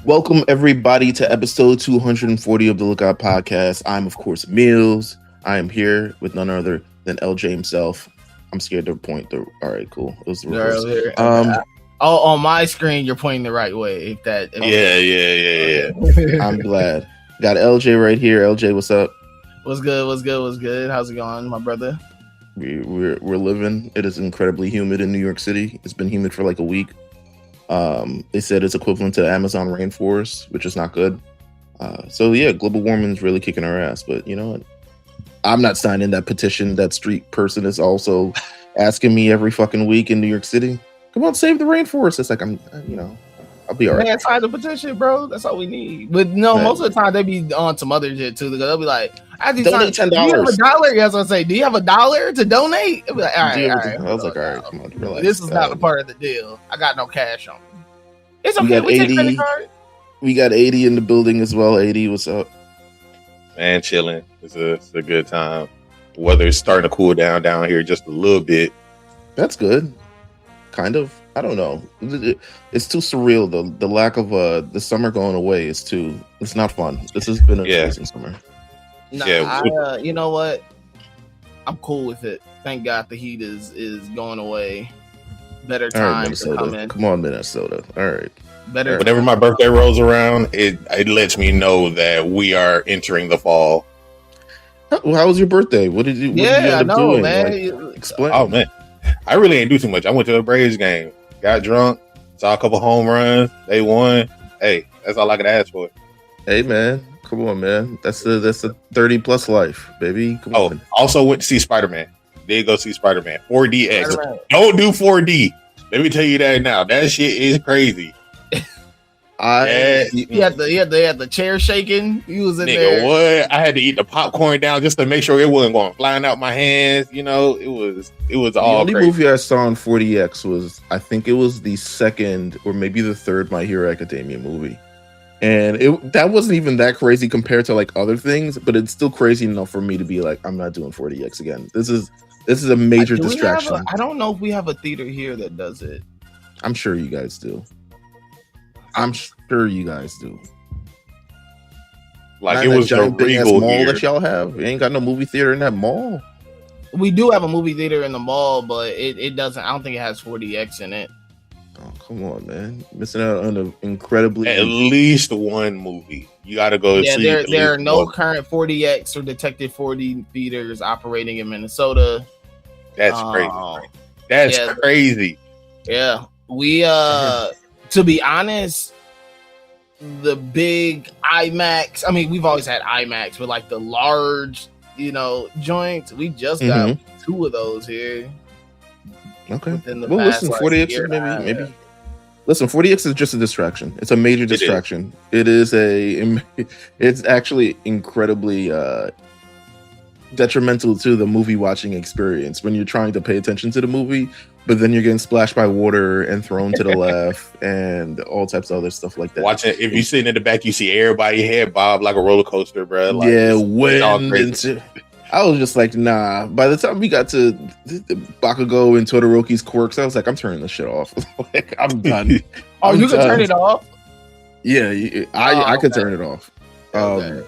Welcome everybody to episode 240 of the Lookout Podcast. I'm of course Meelz. I am here with none other than LJ himself. I'm scared to point the. All right, cool. It was the reverse. On my screen, you're pointing the right way. Yeah. I'm glad. Got LJ right here. LJ, what's up? What's good? How's it going, my brother? We're living. It is incredibly humid in New York City. It's been humid for like a week. They said it's equivalent to Amazon rainforest, which is not good. So yeah, global warming is really kicking our ass. But you know what? I'm not signing that petition. That street person is also asking me every fucking week in New York City. Come on, save the rainforest. It's like I'll be all right. Man, sign the petition, bro. That's all we need. But no, most of the time they be on some other shit too. They'll be like, donate $10. Do you have $1? That's what I say. Do you have $1 to donate? I'll be like, all right. I was like, all right, come on, relax. This is not a part of the deal. I got no cash on me. It's okay. We take credit card. We got 80 in the building as well. 80, what's up? Man, chilling. It's a good time. Weather's starting to cool down here just a little bit. That's good. Kind of. I don't know. It's too surreal. The lack of the summer going away is too. It's not fun. This has been an amazing summer. Nah, you know what? I'm cool with it. Thank God the heat is going away. Better time to come in. Come on, Minnesota. All right. Better. Whenever my birthday rolls around, it lets me know that we are entering the fall. How was your birthday? What did you? I know, doing? Man. Like, explain. Oh man, I really ain't do too much. I went to a Braves game, got drunk, saw a couple home runs. They won. Hey, that's all I could ask for. Hey man, come on, man. That's a 30+ life, baby. Come on. Also went to see Spider-Man. Did go see Spider-Man 4DX. Spider-Man. Don't do 4D. Let me tell you that now. That shit is crazy. He had the chair shaking. He was in there. What? I had to eat the popcorn down just to make sure it wasn't going flying out my hands. You know, it was all. The only movie I saw in 4DX was, I think it was the second or maybe the third My Hero Academia movie, and that wasn't even that crazy compared to like other things, but it's still crazy enough for me to be like, I'm not doing 4DX again. This is a major distraction. I don't know if we have a theater here that does it. I'm sure you guys do. Like, it was a Regal mall that y'all have. You ain't got no movie theater in that mall. We do have a movie theater in the mall, but it doesn't. I don't think it has 4DX in it. Oh, come on, man! Missing out on an incredibly at least one movie. You got to go. Yeah, there are no current 4DX or Detective 4D theaters operating in Minnesota. That's crazy. That's crazy. Yeah, we to be honest, the big IMAX. I mean, we've always had IMAX, but like the large, joints. We just got 2 of those here. Okay. Listen, 4DX maybe. Listen, 4DX is just a distraction. It's a major distraction. It's actually incredibly detrimental to the movie watching experience when you're trying to pay attention to the movie, but then you're getting splashed by water and thrown to the left and all types of other stuff like that. Watching, if you're sitting in the back, you see everybody head bob like a roller coaster, bro. Like, I was just like, nah. By the time we got to Bakugo and Todoroki's quirks, I was like, I'm turning this shit off. Like, I'm done. You can turn it off? Yeah, I could turn it off. Okay.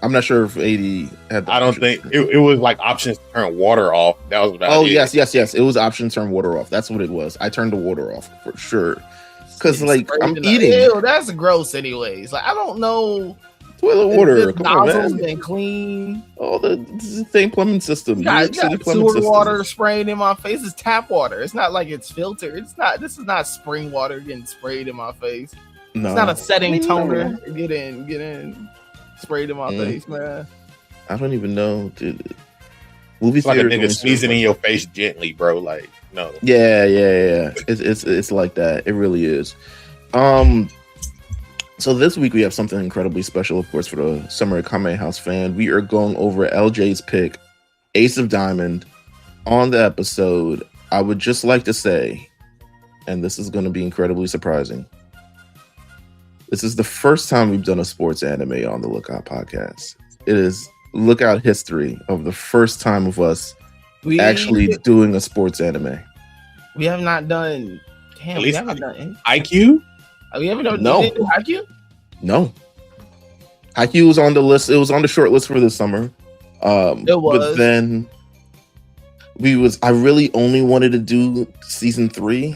I'm not sure if 80 had. I don't think it was like options to turn water off. That was about. Yes. It was options to turn water off. That's what it was. I turned the water off for sure. Because like I'm eating. Ew, that's gross. Anyways, like I don't know. Toilet water. Come on, man. Been clean. Oh, the same plumbing system. You got sewer water spraying in my face. It's tap water. It's not like it's filtered. It's not. This is not spring water getting sprayed in my face. No, it's not a setting toner. Get in. Sprayed in my face, man. I don't even know, dude. Movies like a nigga sneezing in your face gently, bro. Like, no. Yeah. It's like that. It really is. So this week we have something incredibly special, of course, for the Summer Kame House fan. We are going over LJ's pick, Ace of Diamond. On the episode, I would just like to say, and this is going to be incredibly surprising, this is the first time we've done a sports anime on the Lookout podcast. It is Lookout history of the first time of us actually doing a sports anime. We have not done. Damn, we haven't done any. IQ. We haven't done no IQ. No, Haikyuu was on the list. It was on the short list for this summer. It was. But then I really only wanted to do season 3,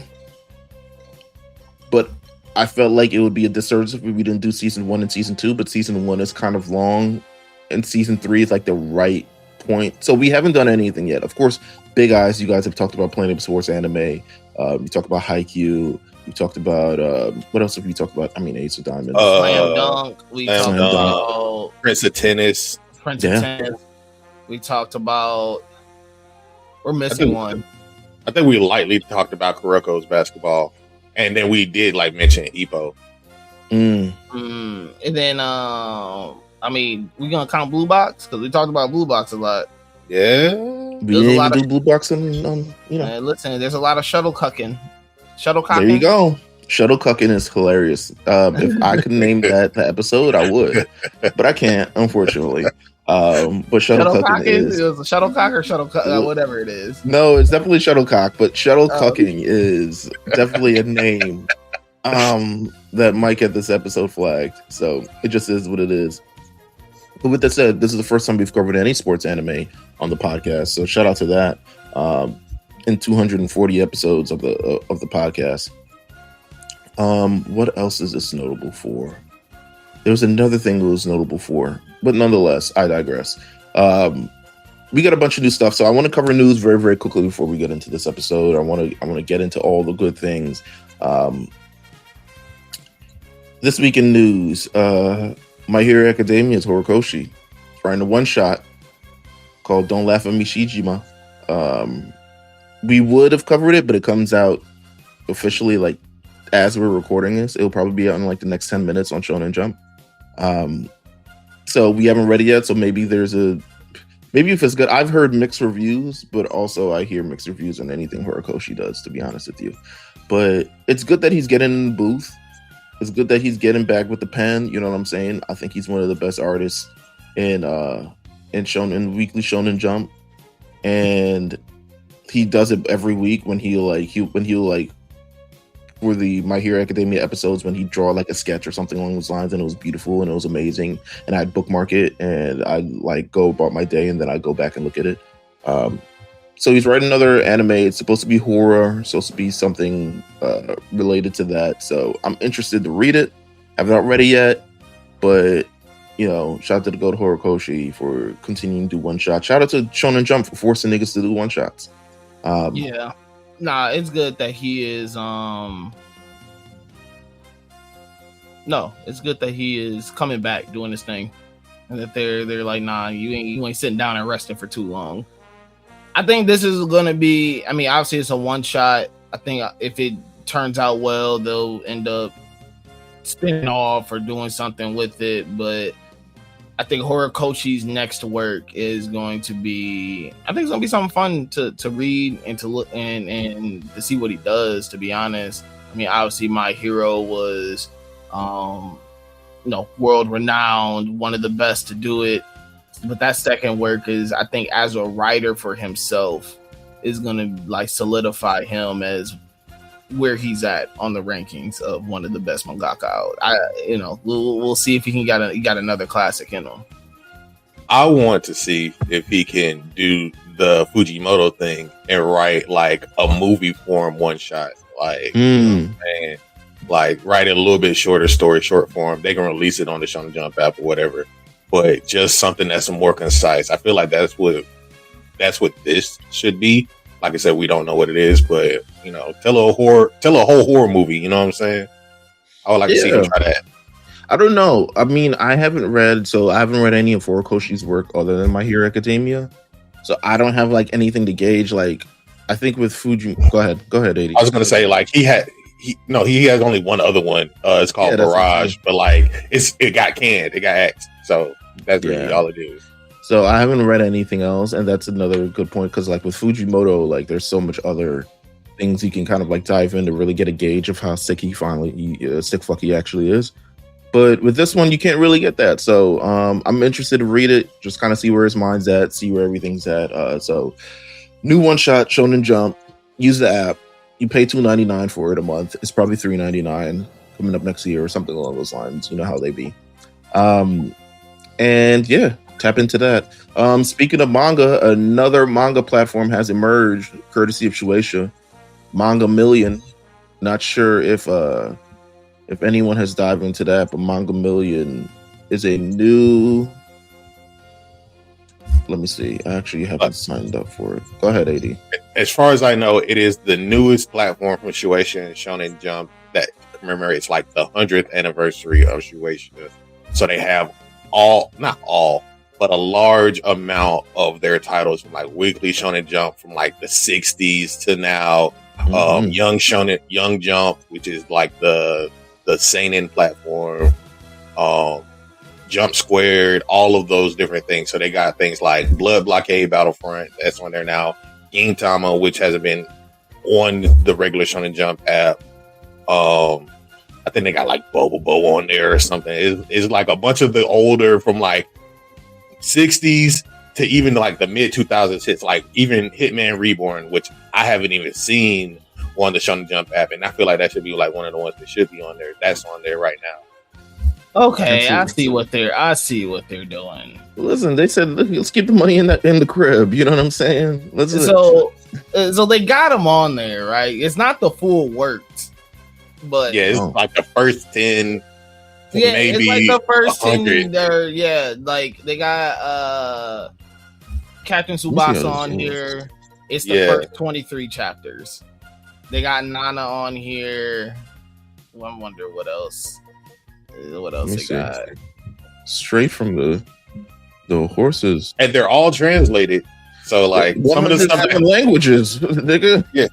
but I felt like it would be a disservice if we didn't do season 1 and season 2. But season 1 is kind of long, and season 3 is like the right point. So we haven't done anything yet. Of course, Big Eyes. You guys have talked about Planet of Sports anime. We talked about Haikyuu. We talked about what else have we talked about? I mean, Ace of Diamonds, Slam Dunk. We talked Slam about Prince of Tennis. Prince of Tennis. We talked about. We're missing one. I think we lightly talked about Kuroko's basketball, and then we did like mention Ippo. And then I mean, we gonna count Blue Box because we talked about Blue Box a lot. Yeah, we didn't do Blue Box, and you know. Listen, there's a lot of shuttlecocking. There you go. Shuttlecocking is hilarious. If I could name that the episode, I would, but I can't, unfortunately. But shuttlecocking is it was a shuttlecock or shuttlecock, whatever it is. No, it's definitely shuttlecock, but shuttlecocking is definitely a name that might get this episode flagged. So it just is what it is. But with that said, this is the first time we've covered any sports anime on the podcast, so shout out to that. In 240 episodes of the podcast. What else is this notable for? There was another thing that was notable for, but nonetheless, I digress. We got a bunch of new stuff, so I want to cover news very, very quickly before we get into this episode. I want to get into all the good things. This week in news, My Hero Academia's Horikoshi writing a one-shot called "Don't Laugh at Me, Shijima." We would have covered it, but it comes out officially like as we're recording this. It'll probably be out in like the next 10 minutes on Shonen Jump. So we haven't read it yet. So maybe if it's good. I've heard mixed reviews, but also I hear mixed reviews on anything Horikoshi does, to be honest with you. But it's good that he's getting in the booth. It's good that he's getting back with the pen. You know what I'm saying? I think he's one of the best artists in Weekly Shonen Jump, and he does it every week when he'll for the My Hero Academia episodes when he draw like a sketch or something along those lines, and it was beautiful and it was amazing, and I'd bookmark it and I'd like go about my day and then I'd go back and look at it. So he's writing another anime. It's supposed to be horror, supposed to be something related to that. So I'm interested to read it. I've not read it yet, but you know, shout out to the Goat Horikoshi for continuing to do one shot. Shout out to Shonen Jump for forcing niggas to do one shots. It's good that he is it's good that he is coming back doing this thing, and that they're like, nah, you ain't sitting down and resting for too long. I think this is gonna be, I mean, obviously it's a one shot. I think if it turns out well, they'll end up spinning off or doing something with it, but I think Horikoshi's next work is going to be, I think it's gonna be something fun to read and to look and to see what he does, to be honest. I mean, obviously My Hero was world renowned, one of the best to do it. But that second work is, I think, as a writer for himself, is gonna like solidify him as where he's at on the rankings of one of the best mangaka out. We'll see if he got another classic in him. I want to see if he can do the Fujimoto thing and write like a movie form one shot, like like write it a little bit shorter story, short form. They can release it on the Shonen Jump app or whatever, but just something that's more concise. I feel like that's what this should be. Like I said, we don't know what it is, but tell a whole horror movie. You know what I'm saying? I would like to see him try that. I don't know. I mean, I haven't read any of Horikoshi's work other than My Hero Academia, so I don't have like anything to gauge. Like, I think with Fuji, go ahead, AD. I was gonna say like he has only one other one. It's called Barrage, but like it got canned, it got axed. So that's really all it is. So I haven't read anything else, and that's another good point, because like with Fujimoto, like there's so much other things you can kind of like dive in to really get a gauge of how sick he actually is. But with this one, you can't really get that. So I'm interested to read it, just kind of see where his mind's at, see where everything's at. So new one shot, Shonen Jump. Use the app. You pay $2.99 for it a month. It's probably $3.99 coming up next year or something along those lines. You know how they be. And yeah, tap into that. Speaking of manga, another manga platform has emerged, courtesy of Shueisha, Manga Million. Not sure if anyone has dived into that, but Manga Million is a new. Let me see. I actually haven't signed up for it. Go ahead, AD. As far as I know, it is the newest platform from Shueisha and Shonen Jump that commemorates like the 100th anniversary of Shueisha. So they have not all, but a large amount of their titles from like Weekly Shonen Jump from like the 60s to now. Young Jump, which is like the seinen platform. Jump Squared, all of those different things. So they got things like Blood Blockade Battlefront, that's on there now. Gintama, which hasn't been on the regular Shonen Jump app. I think they got like Bobo on there or something. It's like a bunch of the older from like 60s to even like the mid 2000s hits, like even Hitman Reborn, which I haven't even seen on the Shonen Jump app, and I feel like that should be like one of the ones that should be on there. That's on there right now. Okay, I see what they're doing. Listen, they said let's keep the money in the crib. You know what I'm saying? So they got them on there, right? It's not the full works, but yeah, it's like the first 10. Yeah, maybe it's like the first 100. 10. Yeah, like they got Captain Tsubasa on here. It's the first 23 chapters. They got Nana on here. I wonder what else. What else they got? Straight from the horses, and they're all translated. So like some of the stuff languages, nigga. Yeah.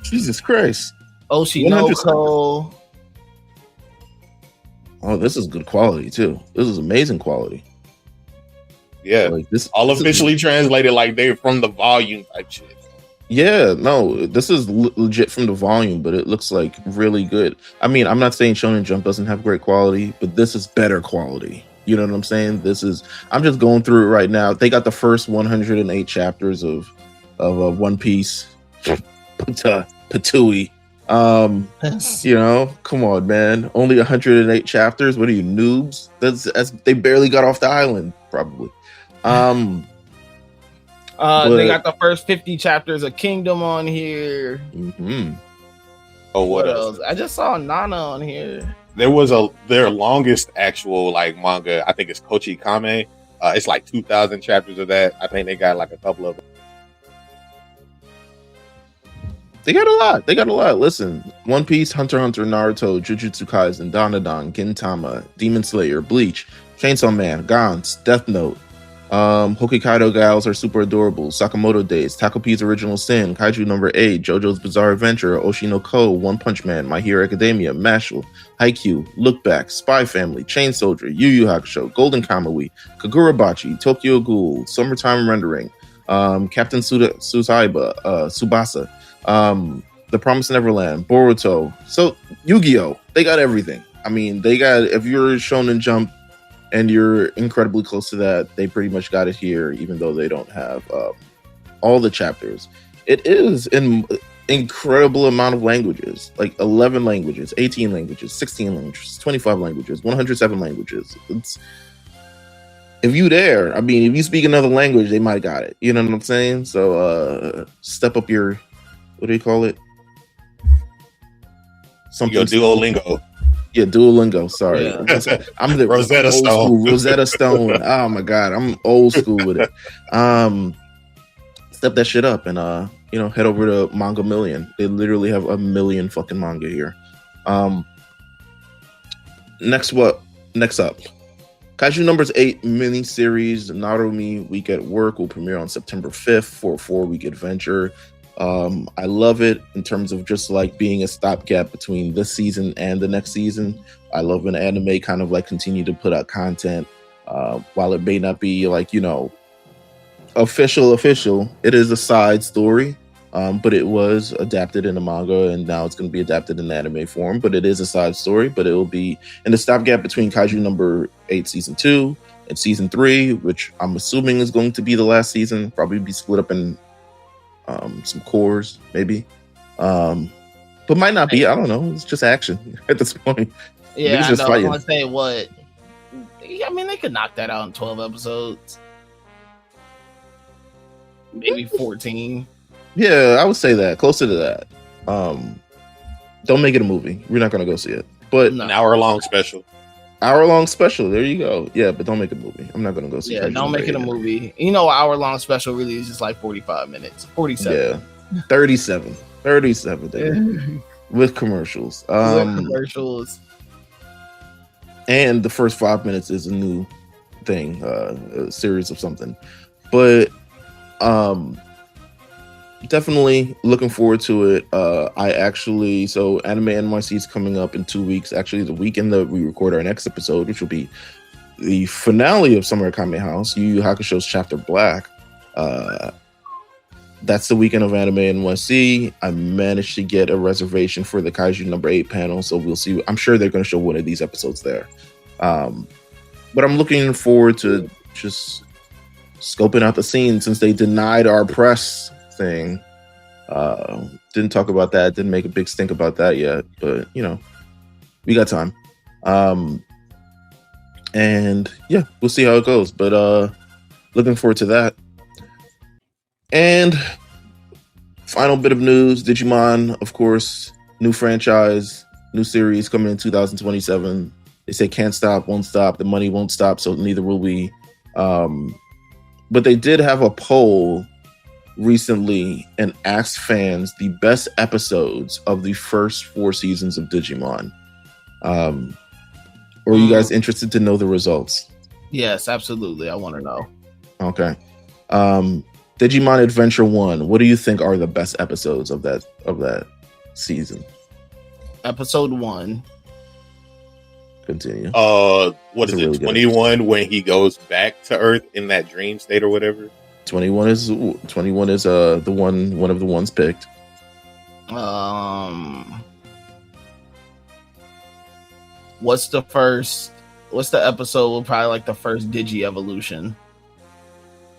Jesus Christ. Oshinoko. Oh, this is good quality too. This is amazing quality. Yeah, like this all officially translated, like they're from the volume type shit. Yeah, no, this is legit from the volume, but it looks like really good. I mean, I'm not saying Shonen Jump doesn't have great quality, but this is better quality. You know what I'm saying? I'm just going through it right now. They got the first 108 chapters of One Piece. Patui. You know, come on, man. Only 108 chapters. What are you, noobs? That's they barely got off the island, probably. They got the first 50 chapters of Kingdom on here. Mm-hmm. Oh, what else? I just saw Nana on here. There was their longest actual like manga. I think it's Kochi Kame. It's like 2,000 chapters of that. I think they got like a couple of. They got a lot. Listen, One Piece, Hunter x Hunter, Naruto, Jujutsu Kaisen, Dandadan, Gintama, Demon Slayer, Bleach, Chainsaw Man, Gantz, Death Note. Hokikaido Gals are super adorable. Sakamoto Days, Taco P's Original Sin, Kaiju Number 8, JoJo's Bizarre Adventure, Oshinoko, One Punch Man, My Hero Academia, Mashal, Haikyuu, Look Back, Spy Family, Chain Soldier, Yu Yu Hakusho, Golden Kamuy, Kagurabachi, Tokyo Ghoul, Summertime Rendering, Captain Tsubasa, The Promised Neverland, Boruto. So Yu-Gi-Oh! They got everything. I mean, they got, if you're Shonen Jump and you're incredibly close to that, they pretty much got it here, even though they don't have all the chapters. It is an incredible amount of languages, like 11 languages, 18 languages, 16 languages, 25 languages, 107 languages. If you there, I mean, if you speak another language, they might got it. You know what I'm saying? So step up your, what do you call it? Something. Your Duolingo. Yeah, Duolingo. Sorry, yeah. I'm the Rosetta Stone. Rosetta Stone. Oh my god, I'm old school with it. Step that shit up and head over to Manga Million. They literally have 1 million fucking manga here. Next up, Kaiju Numbers 8 miniseries Naruto Week at Work will premiere on September 5th for a 4-week adventure. I love it in terms of just like being a stopgap between this season and the next season. I love when anime kind of like continue to put out content while it may not be like, official. It is a side story, but it was adapted in a manga and now it's going to be adapted in anime form, but it is a side story, but it will be in the stopgap between Kaiju Number 8 Season 2 and Season 3, which I'm assuming is going to be the last season, probably be split up in some cores, maybe. but might not be. I don't know. It's just action at this point. Yeah, Niggas I just know. fighting. I'm gonna say what. I mean, they could knock that out in 12 episodes, maybe 14. Yeah, I would say that closer to that. Don't make it a movie. We're not gonna go see it. But No. An hour-long special. hour-long special. There you go. Yeah, but don't make it a movie. I'm not gonna go see. Yeah, Crazy don't make it a Number movie. You know, an hour-long special really is just like 45 minutes, 47. Yeah, 37, dude, with commercials. With commercials. And the first 5 minutes is a new thing, a series of something. But definitely looking forward to it. So Anime NYC is coming up in 2 weeks. Actually, the weekend that we record our next episode, which will be the finale of Summer Kame House, Yu Yu Hakusho's Chapter Black. That's the weekend of Anime NYC. I managed to get a reservation for the Kaiju number 8 panel, so we'll see. I'm sure they're going to show one of these episodes there. But I'm looking forward to just scoping out the scene since they denied our press thing. Didn't talk about that. Didn't make a big stink about that yet, but you know, we got time. And yeah, we'll see how it goes. But looking forward to that. And final bit of news, Digimon, of course, new franchise, new series coming in 2027. They say can't stop, won't stop, the money won't stop, so neither will we. But they did have a poll recently and asked fans the best episodes of the first 4 seasons of Digimon. Are you guys interested to know the results? Yes, absolutely. I want to know. Okay. Digimon Adventure 1, what do you think are the best episodes of that season? Episode 1. Continue. What That's is a really it? good 21 when he goes back to Earth in that dream state or whatever. 21 is the one of the ones picked. What's the episode with probably like the first Digi evolution?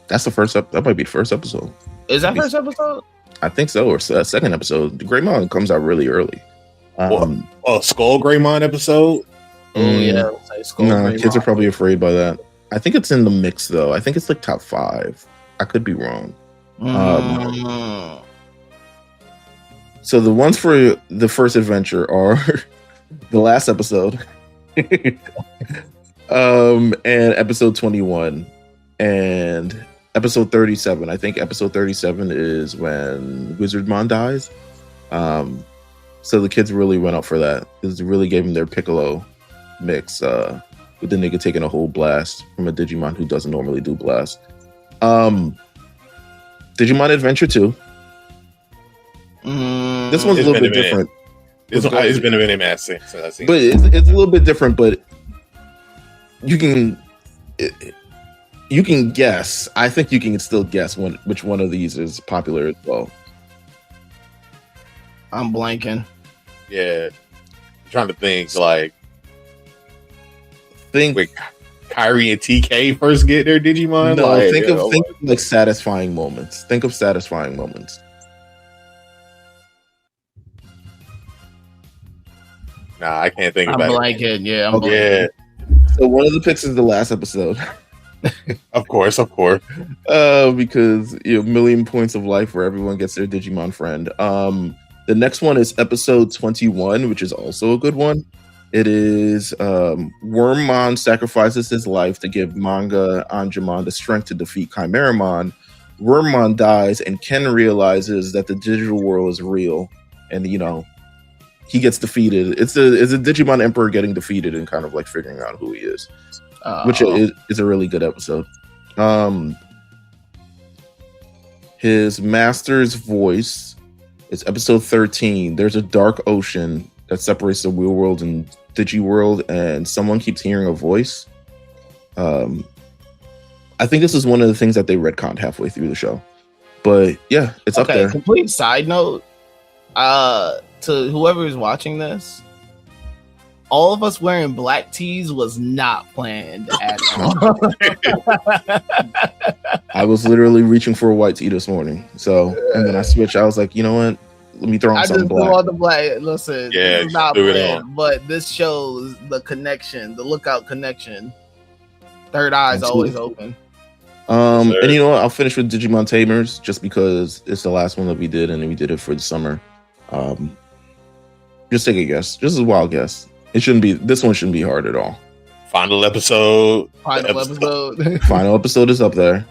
That's the first that might be the first episode. Is that first episode? I think so, or second episode. The Greymon comes out really early. Skull Greymon episode. Oh yeah, kids are probably afraid by that. I think it's in the mix though. I think it's like top 5. I could be wrong. So the ones for the first adventure are the last episode, and episode 21, and episode 37. I think episode 37 is when Wizardmon dies. So the kids really went up for that. It really gave them their Piccolo mix, with the nigga taking a whole blast from a Digimon who doesn't normally do blast. Digimon Adventure 2. This one's a little bit different. It's been a minute, man, since I've seen but it's a little bit different. But you can guess. I think you can still guess which one of these is popular as well. I'm blanking. Yeah, I'm trying to think. Like, Wait, Kyrie and TK first get their Digimon. No, like, think of like satisfying moments. Think of satisfying moments. Nah, I can't think I'm about blanking. Yeah, I'm it. blanking. Yeah, So one of the picks is the last episode. of course. Because million points of life where everyone gets their Digimon friend. The next one is episode 21, which is also a good one. It is Wormmon sacrifices his life to give Manga Angemon the strength to defeat Chimeramon. Wormmon dies, and Ken realizes that the digital world is real, and he gets defeated. It's a Digimon Emperor getting defeated and kind of like figuring out who he is, which is a really good episode. His master's voice is episode 13. There's a dark ocean that separates the real world and Digi world, and someone keeps hearing a voice. I think this is one of the things that they retconned halfway through the show, but yeah, it's up there. Complete side note, to whoever is watching this, all of us wearing black tees was not planned at all. I was literally reaching for a white tee this morning, and then I switched. I was like, you know what? let me throw on I something just threw black. on the black. Listen, Yeah, this is not threw it planned, on. but this shows the connection, the lookout connection. Third eye's always open. Yes, And you know what? I'll finish with Digimon Tamers just because it's the last one that we did, and we did it for the summer. Just take a guess. Just a wild guess. This one shouldn't be hard at all. Final episode. Final episode. Final episode is up there.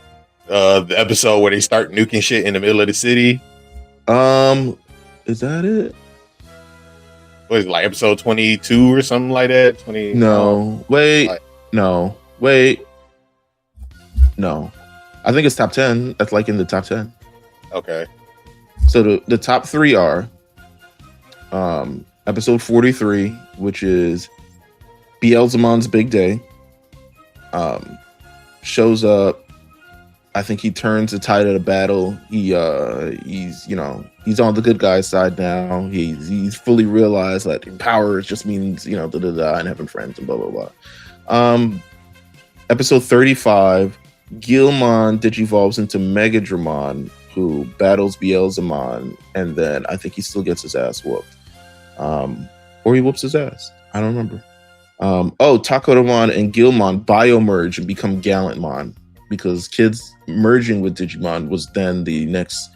The episode where they start nuking shit in the middle of the city. Is that it? What is it, like episode 22 or something like that? 20. No. Wait. Like- No. Wait. No. I think it's top 10. That's like in the top 10. Okay. So the top 3 are episode 43, which is Beelzemon's Big Day. Shows up. I think he turns the tide of the battle. He's on the good guy's side now. He's fully realized that power just means, and having friends and blah blah blah. Episode 35, Guilmon digivolves into Megadramon, who battles Beelzemon, and then I think he still gets his ass whooped. Or he whoops his ass. I don't remember. Takotomon and Guilmon biomerge and become Gallantmon, because kids merging with Digimon was then the next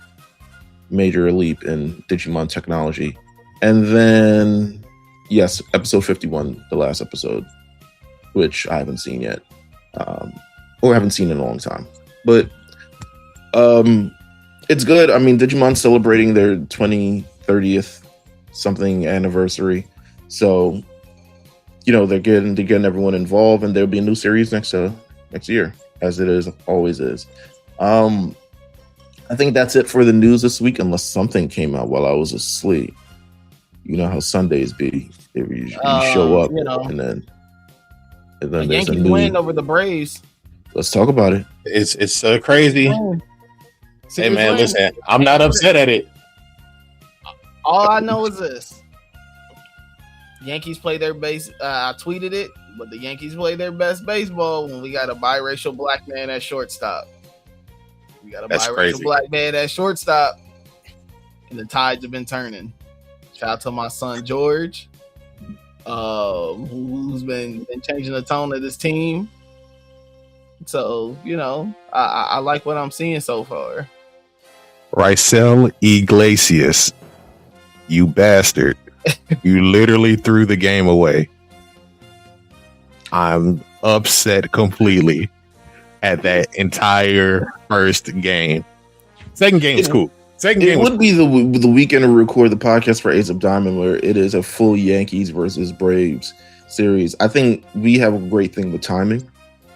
major leap in Digimon technology. And then, yes, episode 51, the last episode, which I haven't seen yet. Or haven't seen in a long time. But it's good. I mean, Digimon's celebrating their 30th something anniversary. So, they're getting everyone involved, and there'll be a new series next year, as it always is. I think that's it for the news this week, unless something came out while I was asleep. You know how Sundays be. You show up, and then the there's Yankees win over the Braves. Let's talk about it. It's so crazy. Hey man, listen, I'm not upset at it. All I know is this: Yankees play their base. I tweeted it, but the Yankees play their best baseball when we got a biracial black man at shortstop. We got a biracial black man at shortstop, and the tides have been turning. Shout out to my son George, who's been changing the tone of this team. So, I like what I'm seeing so far. Raisel Iglesias, you bastard. You literally threw the game away. I'm upset completely at that entire first game. Second game was cool. It would be the weekend to record the podcast for Ace of Diamond, where it is a full Yankees versus Braves series. I think we have a great thing with timing,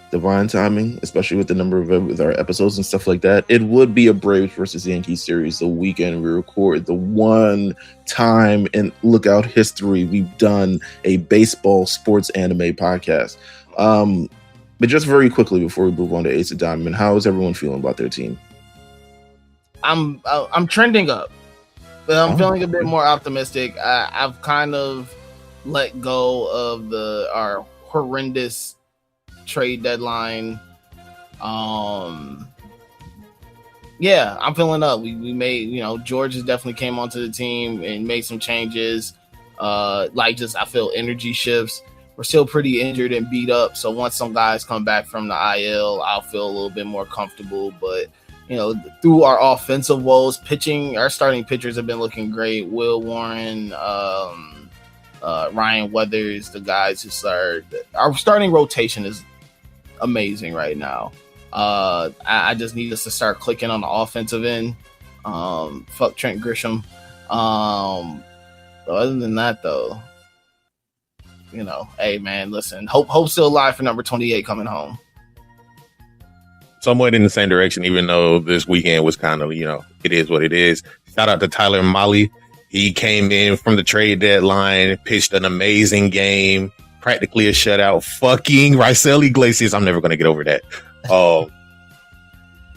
divine timing, especially with the number of our episodes and stuff like that. It would be a Braves versus Yankees series the weekend we record. The one time in Lookout history we've done a baseball sports anime podcast. But just very quickly before we move on to Ace of Diamond, how is everyone feeling about their team? I'm trending up, but I'm feeling a bit more optimistic. I've kind of let go of our horrendous trade deadline. I'm feeling up. We made, George has definitely came onto the team and made some changes. I feel energy shifts. We're still pretty injured and beat up, so once some guys come back from the IL, I'll feel a little bit more comfortable. But through our offensive woes, our starting pitchers have been looking great. Will Warren, Ryan Weathers, the guys who our starting rotation is amazing right now. I just need us to start clicking on the offensive end. Fuck Trent Grisham. Other than that, though, hey man, listen, hope's still alive for number 28 coming home. Somewhat in the same direction, even though this weekend was kind of, it is what it is. Shout out to Tyler Molly. He came in from the trade deadline, pitched an amazing game, practically a shutout. Fucking Raisel Iglesias. I'm never going to get over that.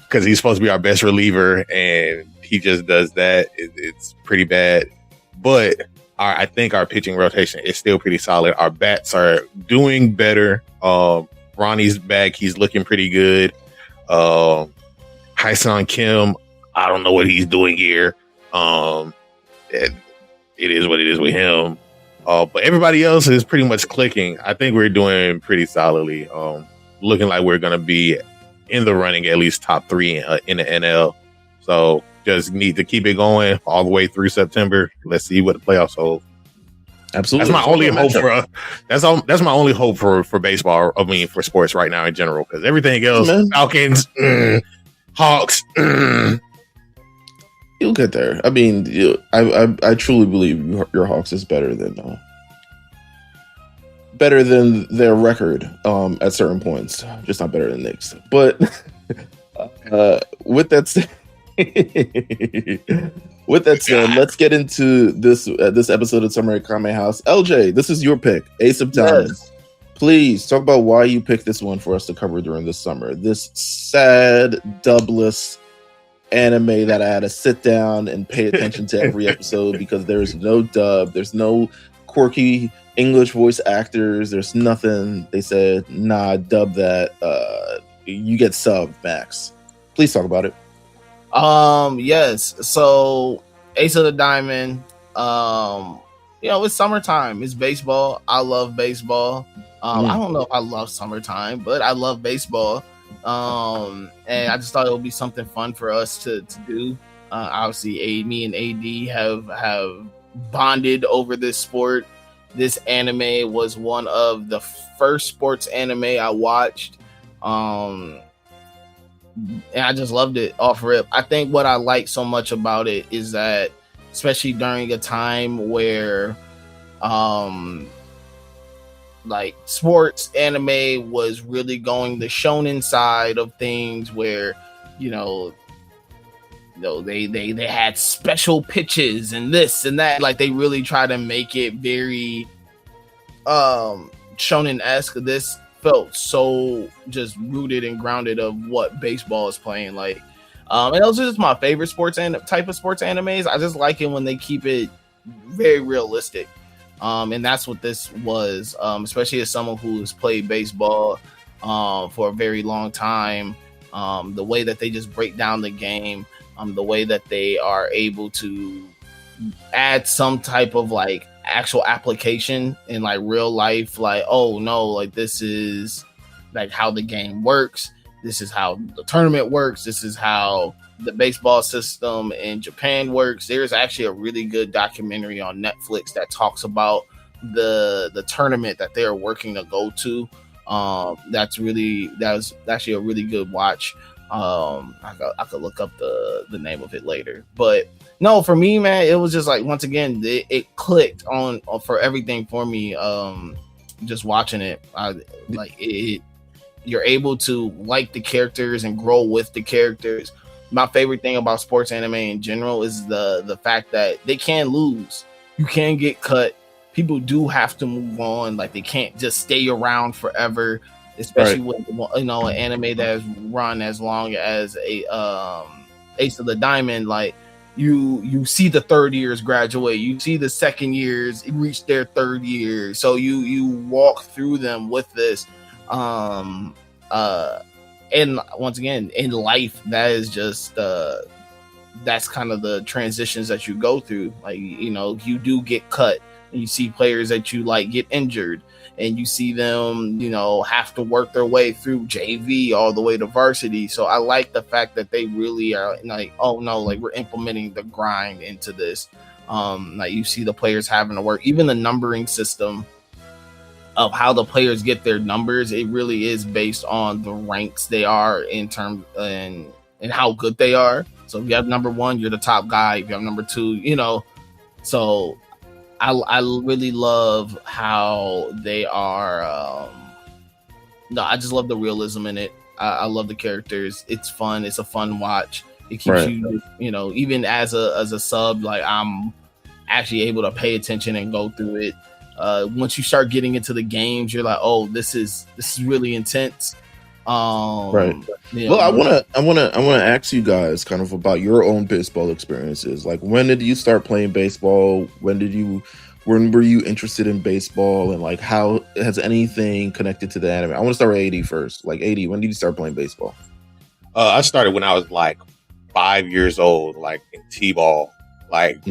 Because he's supposed to be our best reliever, and he just does that. It's pretty bad. But I think our pitching rotation is still pretty solid. Our bats are doing better. Ronnie's back. He's looking pretty good. Hysun Kim, I don't know what he's doing here. it is what it is with him. But everybody else is pretty much clicking. I think we're doing pretty solidly. Looking like we're going to be in the running, at least top 3 in the NL. So just need to keep it going all the way through September. Let's see what the playoffs hold. Absolutely, that's my only hope for. That's my only hope for baseball. I mean, for sports right now in general, because everything else, Falcons, Hawks. You'll get there. I mean, I truly believe your Hawks is better than their record at certain points. Just not better than Knicks. But with that said. With that said, let's get into this episode of Summer at Kame House. LJ, this is your pick, Ace of Diamonds. Yes. Please talk about why you picked this one for us to cover during this summer. This sad, dubless anime that I had to sit down and pay attention to every episode because there's no dub, there's no quirky English voice actors, there's nothing. They said, nah, dub that. You get subbed, Max. Please talk about it. Yes. So Ace of the Diamond, it's summertime. It's baseball. I love baseball. I don't know if I love summertime, but I love baseball. And I just thought it would be something fun for us to do. Obviously, me and AD have bonded over this sport. This anime was one of the first sports anime I watched. And I just loved it off rip. I think what I like so much about it is that, especially during a time where like sports anime was really going the shonen side of things, where they had special pitches and this and that. Like, they really try to make it very shonen-esque. This felt so just rooted and grounded of what baseball is playing like. And those are just my favorite sports and type of sports animes. I just like it when they keep it very realistic. And that's what this was, especially as someone who has played baseball for a very long time. The way that they just break down the game, the way that they are able to add some type of like actual application in like real life, like, oh no, like this is like how the game works, this is how the tournament works, this is how the baseball system in Japan works. There's actually a really good documentary on Netflix that talks about the tournament that they're working to go to. That was actually a really good watch. I could look up the name of it later, but no, for me, man, it was just like, once again, it clicked on for everything for me. Just watching it, you're able to like the characters and grow with the characters. My favorite thing about sports anime in general is the fact that they can lose. You can get cut. People do have to move on. Like, they can't just stay around forever, especially with an anime that has run as long as a Ace of the Diamond. Like, you see the third years graduate, you see the second years reach their third year, so you walk through them with this. And once again, in life, that is just that's kind of the transitions that you go through. Like, you do get cut, and you see players that you like get injured, and you see them, have to work their way through JV all the way to varsity. So I like the fact that they really are like, oh no, like, we're implementing the grind into this. Like, you see the players having to work, even the numbering system of how the players get their numbers. It really is based on the ranks they are in terms and how good they are. So if you have number 1, you're the top guy. If you have number 2, so I really love how they are. I just love the realism in it. I love the characters. It's fun. It's a fun watch. It keeps you, even as a sub, like, I'm actually able to pay attention and go through it. Once you start getting into the games, you're like, oh, this is really intense. Well, I wanna ask you guys kind of about your own baseball experiences. Like, when did you start playing baseball? When were you interested in baseball? And like, how has anything connected to the anime? I want to start with AD first. Like, AD, when did you start playing baseball? I started when I was like 5 years old, like in T-ball, like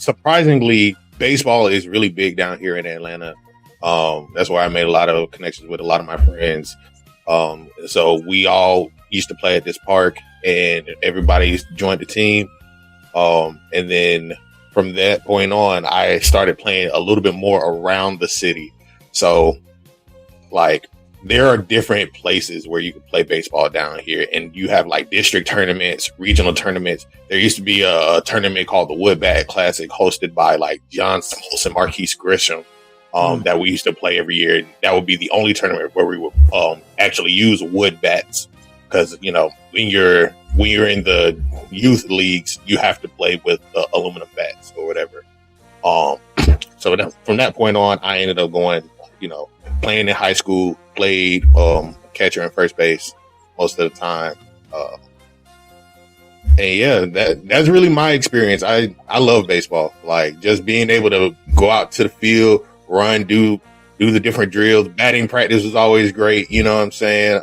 surprisingly, baseball is really big down here in Atlanta. That's where I made a lot of connections with a lot of my friends. So we all used to play at this park, and everybody joined the team. And then from that point on, I started playing a little bit more around the city. So, like, there are different places where you can play baseball down here, and you have like district tournaments, regional tournaments. There used to be a tournament called the Wood Bat Classic, hosted by like John Smoltz and Marquise Grisham, that we used to play every year. That would be the only tournament where we would actually use wood bats, because you know when you're in the youth leagues, you have to play with aluminum bats or whatever. So from that point on, I ended up going, playing in high school, played catcher and first base most of the time. And yeah, that's really my experience. I love baseball. Like, just being able to go out to the field, run, do the different drills. Batting practice was always great. You know what I'm saying?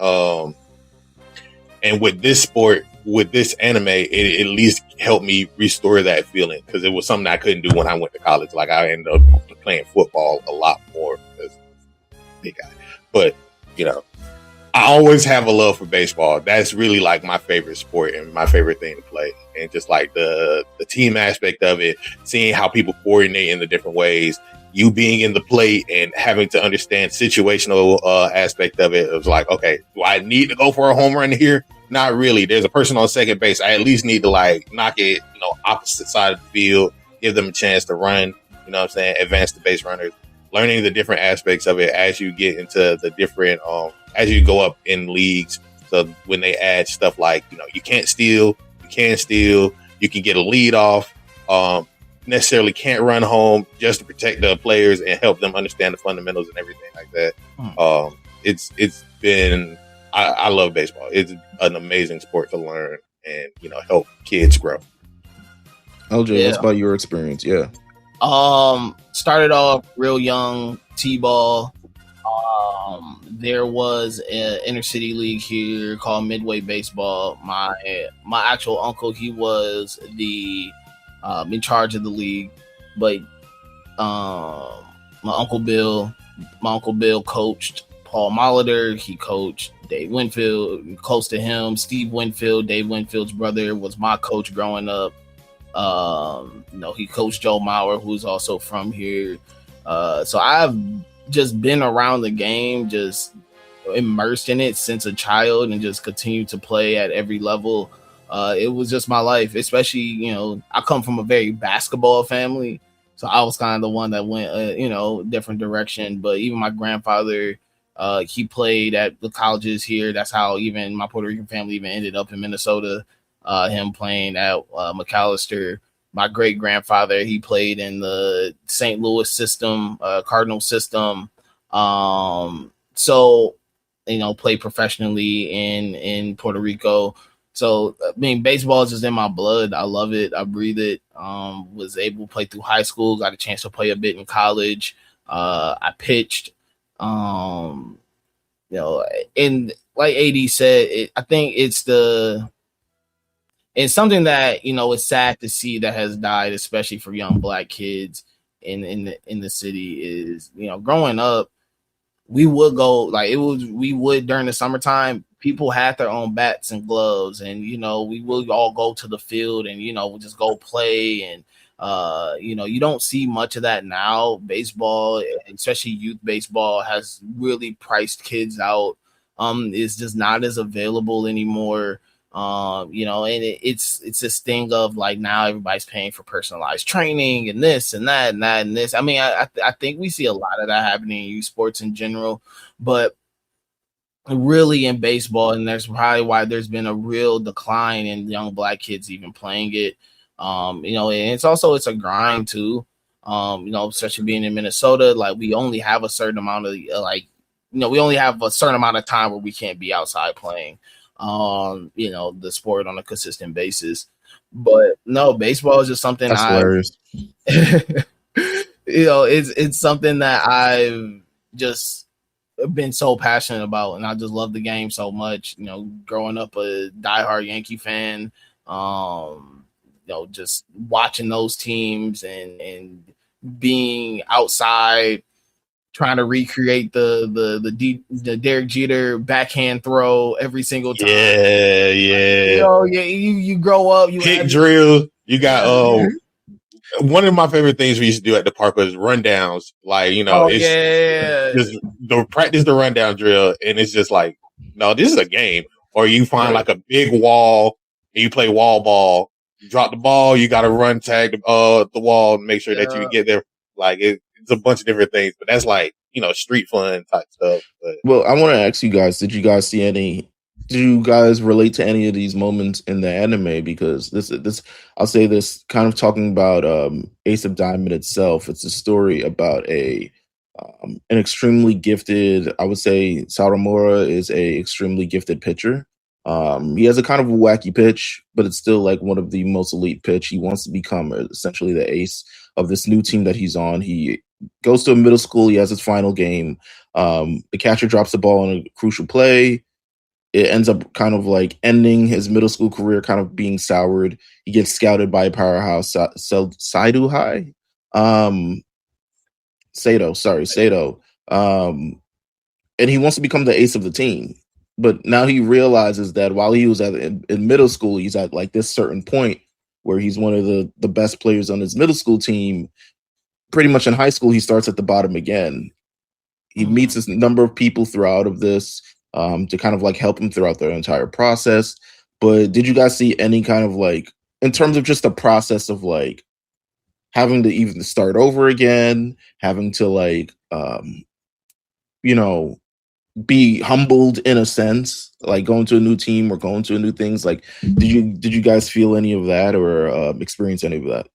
And with this sport, with this anime, it at least helped me restore that feeling, because it was something I couldn't do when I went to college. Like, I ended up playing football a lot more because big guy. But I always have a love for baseball. That's really like my favorite sport and my favorite thing to play. And just like the team aspect of it, seeing how people coordinate in the different ways, you being in the plate and having to understand situational aspect of it. It was like, okay, do I need to go for a home run here? Not really. There's a person on second base. I at least need to like knock it, opposite side of the field, give them a chance to run, advance the base runners. Learning the different aspects of it as you get into the different, as you go up in leagues. So when they add stuff like, you can't steal, you can steal, you can get a lead off, necessarily can't run home, just to protect the players and help them understand the fundamentals and everything like that. It's been, I love baseball. It's an amazing sport to learn and, help kids grow. LJ, what's about your experience? Yeah. Started off real young, T-ball. There was an inner city league here called Midway Baseball. My actual uncle, he was the in charge of the league, but my uncle Bill coached Paul Molitor. He coached Dave Winfield. Close to him, Steve Winfield, Dave Winfield's brother, was my coach growing up. He coached Joe Mauer, who's also from here. So I've just been around the game, just immersed in it since a child, and just continue to play at every level. It was just my life, especially, I come from a very basketball family. So I was kind of the one that went, different direction. But even my grandfather, he played at the colleges here. That's how even my Puerto Rican family even ended up in Minnesota. Him playing at McAllister. My great grandfather, he played in the St. Louis system, Cardinal system. So, played professionally in Puerto Rico. So, baseball is just in my blood. I love it. I breathe it. Was able to play through high school. Got a chance to play a bit in college. I pitched. And like AD said, I think it's something that, it's sad to see that has died, especially for young Black kids in the city. Is, growing up, we would during the summertime, people had their own bats and gloves, and we would all go to the field and we'll just go play. And you don't see much of that now. Baseball, especially youth baseball, has really priced kids out. It's just not as available anymore. And it's this thing of like, now everybody's paying for personalized training and this and that and that and this. I think we see a lot of that happening in youth sports in general, but really in baseball, and that's probably why there's been a real decline in young Black kids even playing it. And it's a grind too. Especially being in Minnesota, like we only have a certain amount of we only have a certain amount of time where we can't be outside playing the sport on a consistent basis. But no, baseball is just something that's hilarious. It's something that I've just been so passionate about, and I just love the game so much. Growing up a diehard Yankee fan, just watching those teams and being outside trying to recreate the Derek Jeter backhand throw every single time. Yeah. You grow up, you kick drill. You got one of my favorite things we used to do at the park was rundowns. Like, it's just the practice the rundown drill, and it's just like, no, this is a game. Or you find like a big wall and you play wall ball. You drop the ball, you got to run tag the wall and make sure that you get there. Like it's a bunch of different things, but that's like street fun type stuff. But well, I want to ask you guys: did you guys see any? Do you guys relate to any of these moments in the anime? Because this I'll say this kind of talking about Ace of Diamond itself. It's a story about an extremely gifted. I would say Saramura is a extremely gifted pitcher. He has a kind of a wacky pitch, but it's still like one of the most elite pitch. He wants to become essentially the ace of this new team that he's on. He goes to a middle school. He has his final game. The catcher drops the ball on a crucial play. It ends up kind of like ending his middle school career, kind of being soured. He gets scouted by a powerhouse, Saido High. Sato. And he wants to become the ace of the team. But now he realizes that while he was in middle school, he's at like this certain point where he's one of the best players on his middle school team. Pretty much in high school, he starts at the bottom again. He meets a number of people throughout of this to kind of like help him throughout the entire process. But did you guys see any kind of like, in terms of just the process of like having to even start over again, having to like, be humbled in a sense, like going to a new team or going to a new things? Like, did you guys feel any of that or experience any of that?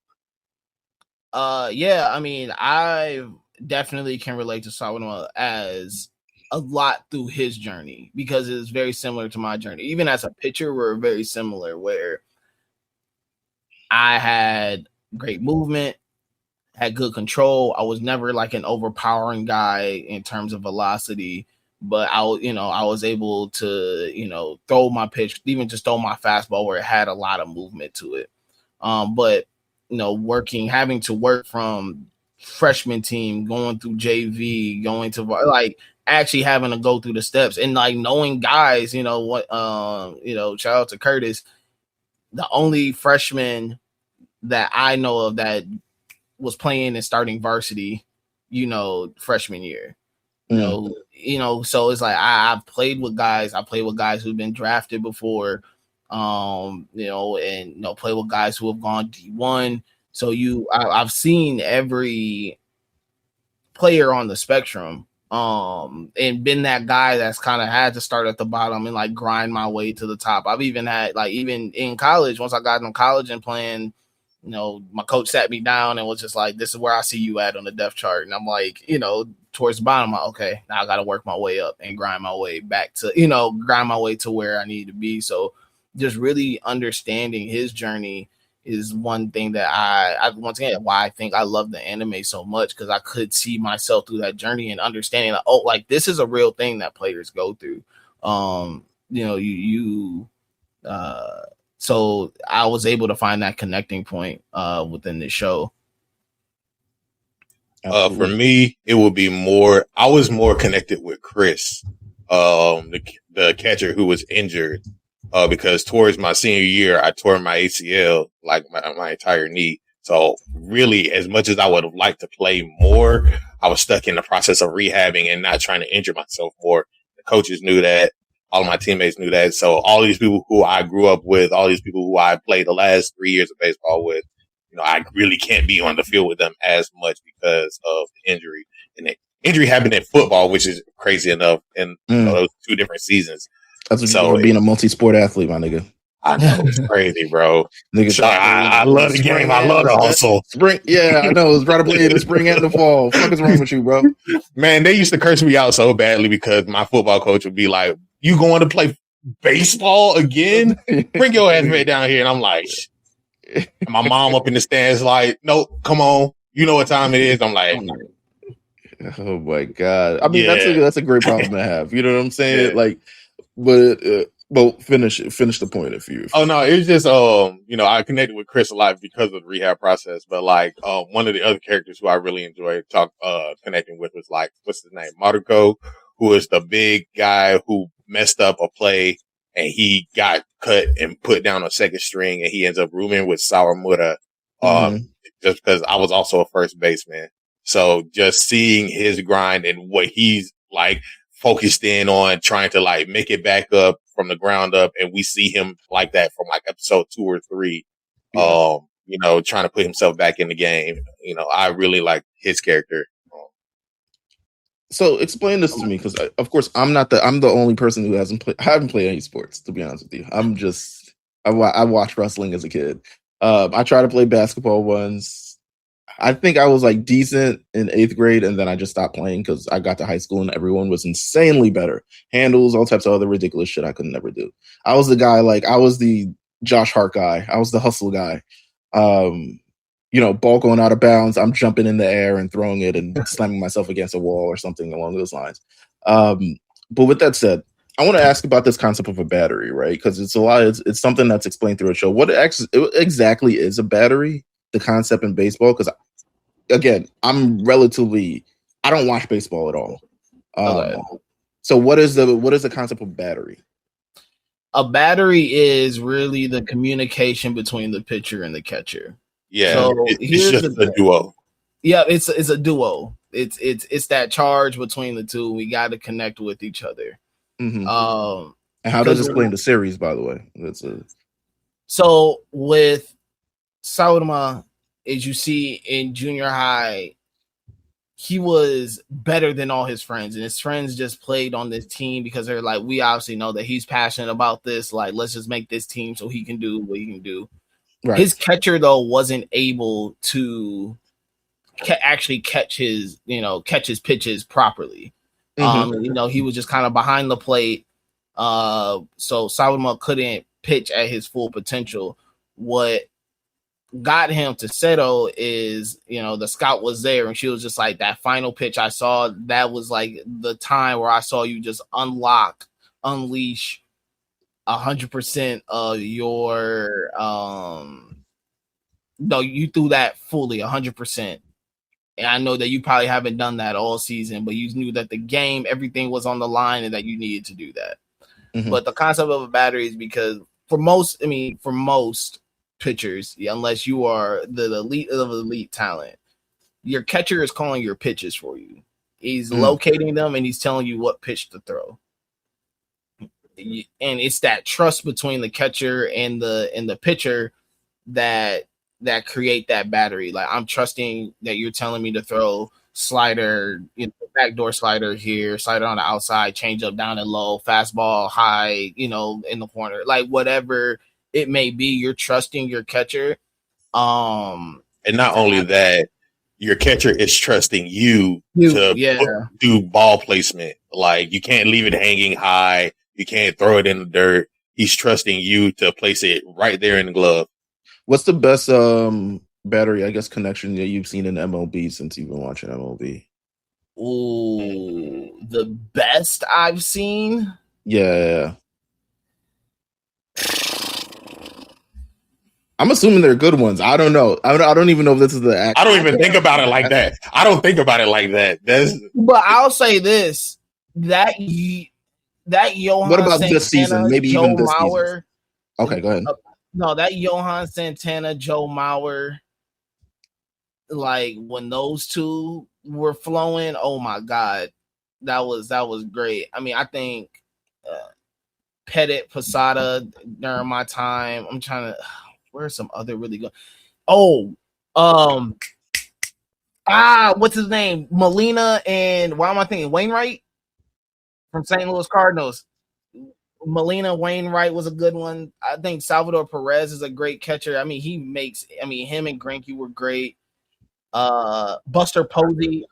Yeah, I mean, I definitely can relate to Sawanwa as a lot through his journey because it's very similar to my journey. Even as a pitcher, we're very similar where I had great movement, had good control. I was never like an overpowering guy in terms of velocity, but I was able to, throw my pitch, even just throw my fastball where it had a lot of movement to it. But having to work from freshman team, going through JV, going to like actually having to go through the steps and like knowing guys, shout out to Curtis, the only freshman that I know of that was playing and starting varsity, freshman year. So it's like I've played with guys. I played with guys who've been drafted before, and play with guys who have gone D1. So I've seen every player on the spectrum, and been that guy that's kind of had to start at the bottom and like grind my way to the top. I've even had like even in college, once I got in college and playing, my coach sat me down and was just like, "This is where I see you at on the depth chart," and I'm like, towards the bottom, I'm like, okay, now I got to work my way up and grind my way back to, grind my way to where I need to be. So just really understanding his journey is one thing that I once again, why I think I love the anime so much, because I could see myself through that journey and understanding like, oh, like this is a real thing that players go through. So I was able to find that connecting point within this show. For me, it would be I was more connected with Chris, the catcher who was injured, because towards my senior year, I tore my ACL, like my entire knee. So really, as much as I would have liked to play more, I was stuck in the process of rehabbing and not trying to injure myself more. The coaches knew that. All of my teammates knew that. So all these people who I grew up with, all these people who I played the last 3 years of baseball with, I really can't be on the field with them as much because of the injury. And the injury happened in football, which is crazy enough. And those 2 different seasons. That's what you being a multi-sport athlete, my nigga. I know, it's crazy, bro. I love the game. I love the hustle. Spring, yeah, I know. It's right to play in the spring and the fall. What is wrong with you, bro? Man, they used to curse me out so badly because my football coach would be like, "You going to play baseball again? Bring your ass back down here." And I'm like, my mom up in the stands like, "No, come on. You know what time it is." I'm like, oh my God. I mean, that's a great problem to have. You know what I'm saying? Yeah. Like, but But finish the point if you. Oh no, it was just I connected with Chris a lot because of the rehab process. But like one of the other characters who I really enjoyed connecting with was like, what's his name? Maruko, who is the big guy who messed up a play and he got cut and put down a second string and he ends up rooming with Sawamura. Just because I was also a first baseman. So just seeing his grind and what he's like focused in on trying to like make it back up from the ground up. And we see him like that from like episode 2 or 3, trying to put himself back in the game. I really like his character. So explain this to me, because of course I'm the only person who I haven't played any sports, to be honest with you. I watched wrestling as a kid. I tried to play basketball once. I think I was like decent in 8th grade, and then I just stopped playing because I got to high school and everyone was insanely better. Handles, all types of other ridiculous shit I could never do. I was the guy, like I was the Josh Hart guy. I was the hustle guy. Ball going out of bounds, I'm jumping in the air and throwing it and slamming myself against a wall or something along those lines. But with that said, I want to ask about this concept of a battery, right? Because it's something that's explained through a show. What exactly is a battery? The concept in baseball, because again, I don't watch baseball at all. Okay. So what is the concept of battery? A battery is really the communication between the pitcher and the catcher. Yeah, so it's just a duo. Yeah, it's a duo. It's that charge between the two. We got to connect with each other. Mm-hmm. And how does this play in the series, by the way? So with Saurama, as you see in junior high, he was better than all his friends, and his friends just played on this team because they're like, we obviously know that he's passionate about this. Like, let's just make this team so he can do what he can do. Right. His catcher though wasn't able to actually catch his pitches properly. Mm-hmm. He was just kind of behind the plate. So Saurama couldn't pitch at his full potential. What got him to settle is, the scout was there and she was just like, that final pitch I saw, that was like the time where I saw you just unleash 100% of your you threw that fully 100%. And I know that you probably haven't done that all season, but you knew that the game, everything was on the line and that you needed to do that. Mm-hmm. But the concept of a battery is because for most pitchers, unless you are the elite of elite talent, your catcher is calling your pitches for you. He's locating them and he's telling you what pitch to throw. And it's that trust between the catcher and the pitcher that create that battery. Like, I'm trusting that you're telling me to throw slider, backdoor slider here, slider on the outside, change up down and low, fastball high, in the corner, like whatever it may be, you're trusting your catcher. And not only that, your catcher is trusting you to do ball placement. Like, you can't leave it hanging high. You can't throw it in the dirt. He's trusting you to place it right there in the glove. What's the best battery, I guess, connection that you've seen in MLB since you've been watching MLB? Ooh, the best I've seen? Yeah. I'm assuming they're good ones. I don't know. I don't even know if this is the actual. I don't even think about it like that. I don't think about it like that. But I'll say this: that Johan. What about Santana, this season? Maybe Joe even this Mauer, season. Okay, go ahead. No, that Johan Santana, Joe Mauer, like when those two were flowing, oh my God, that was great. I mean, I think Pettit, Posada during my time. I'm trying to. Where's some other really good? Oh, what's his name? Molina and why am I thinking Wainwright from St. Louis Cardinals? Molina, Wainwright was a good one. I think Salvador Perez is a great catcher. I mean, him and Greinke were great. Buster Posey,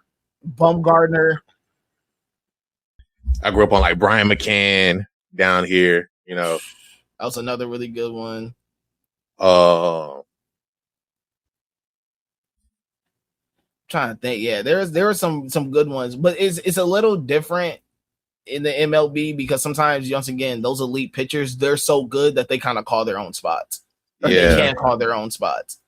Bumgarner. I grew up on like Brian McCann down here, That was another really good one. Trying to think, yeah, there were some good ones, but it's a little different in the MLB, because sometimes, once again, those elite pitchers, they're so good that they kind of call their own spots. Or they can't call their own spots.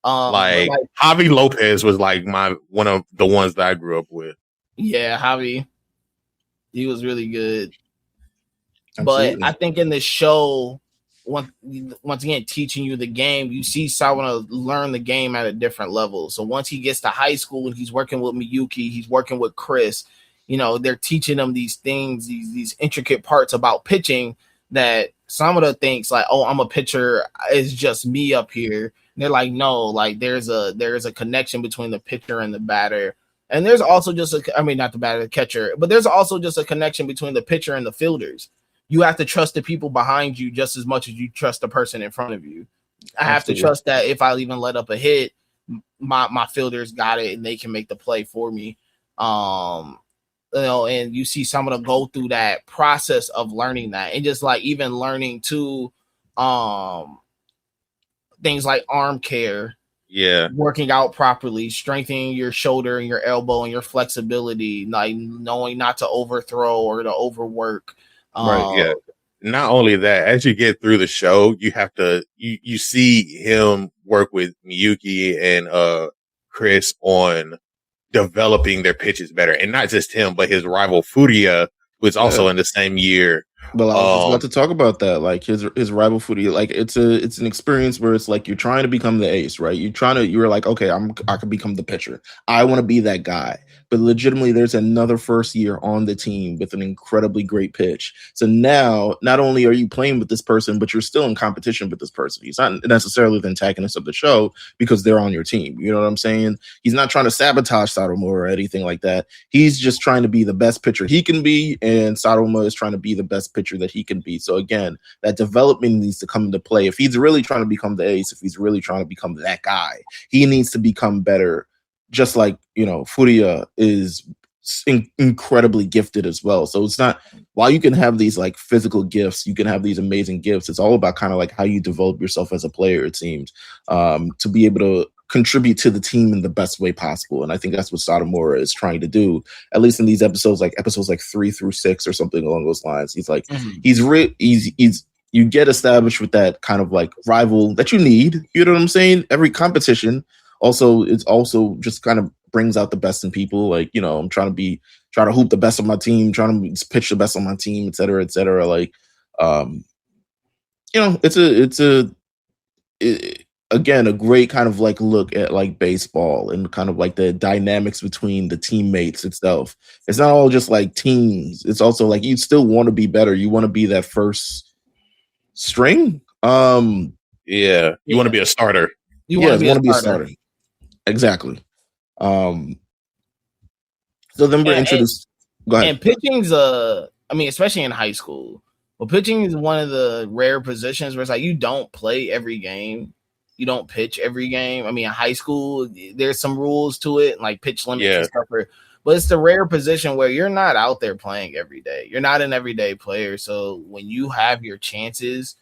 Like Javi Lopez was like one of the ones that I grew up with. Yeah, Javi. He was really good. Absolutely. But I think in the show, once again, teaching you the game, you see Sawano learn the game at a different level. So once he gets to high school and he's working with Miyuki, he's working with Chris, you know, they're teaching him these things, these intricate parts about pitching that Samura thinks like, oh, I'm a pitcher, it's just me up here. And they're like, no, like there's a connection between the pitcher and the batter. And there's also just not the batter, the catcher, but there's also just a connection between the pitcher and the fielders. You have to trust the people behind you just as much as you trust the person in front of you. I have to trust that if I even let up a hit, my fielders got it and they can make the play for me. You know, and you see someone to go through that process of learning that, and just like even learning to things like arm care, working out properly, strengthening your shoulder and your elbow and your flexibility, like knowing not to overthrow or to overwork. Right. Yeah. Not only that, as you get through the show, you have to you see him work with Miyuki and Chris on developing their pitches better, and not just him, but his rival Furia, who's also in the same year. But I was just about to talk about that. Like his rival Furia, like it's an experience where it's like you're trying to become the ace, right? You're like, okay, I can become the pitcher. I want to be that guy. But legitimately, there's another first year on the team with an incredibly great pitch. So now, not only are you playing with this person, but you're still in competition with this person. He's not necessarily the antagonist of the show because they're on your team. You know what I'm saying? He's not trying to sabotage Satomura or anything like that. He's just trying to be the best pitcher he can be, and Satomura is trying to be the best pitcher that he can be. So again, that development needs to come into play. If he's really trying to become the ace, if he's really trying to become that guy, he needs to become better. Just like, you know, Furia is incredibly gifted as well. So it's not, while you can have these like physical gifts, you can have these amazing gifts. It's all about kind of like how you develop yourself as a player, it seems, to be able to contribute to the team in the best way possible. And I think that's what Satomura is trying to do, at least in these episodes like 3 through 6 or something along those lines. He's like, he's you get established with that kind of like rival that you need. You know what I'm saying? Every competition. Also, it's also just kind of brings out the best in people. Like, you know, I'm trying to hoop the best of my team, trying to pitch the best of my team, et cetera, et cetera. Like, you know, again, a great kind of like look at like baseball and kind of like the dynamics between the teammates itself. It's not all just like teams. It's also like you still want to be better. You want to be that first string. You want to be a starter. You want to be a starter. Exactly. So then we're introduced. Go ahead. And pitching's especially in high school. Well, pitching is one of the rare positions where it's like you don't play every game. You don't pitch every game. I mean, in high school, there's some rules to it, like pitch limits and stuff. But it's the rare position where you're not out there playing every day. You're not an everyday player. So when you have your chances,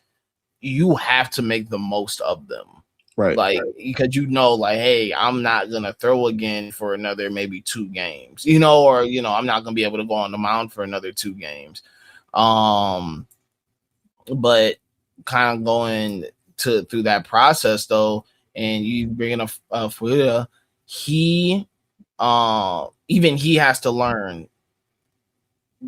you have to make the most of them. Right. Like, because you know, like, hey, I'm not going to throw again for another maybe 2 games, you know, or, you know, I'm not going to be able to go on the mound for another 2 games. But kind of going through that process, though, and you bring in a Furia, he has to learn,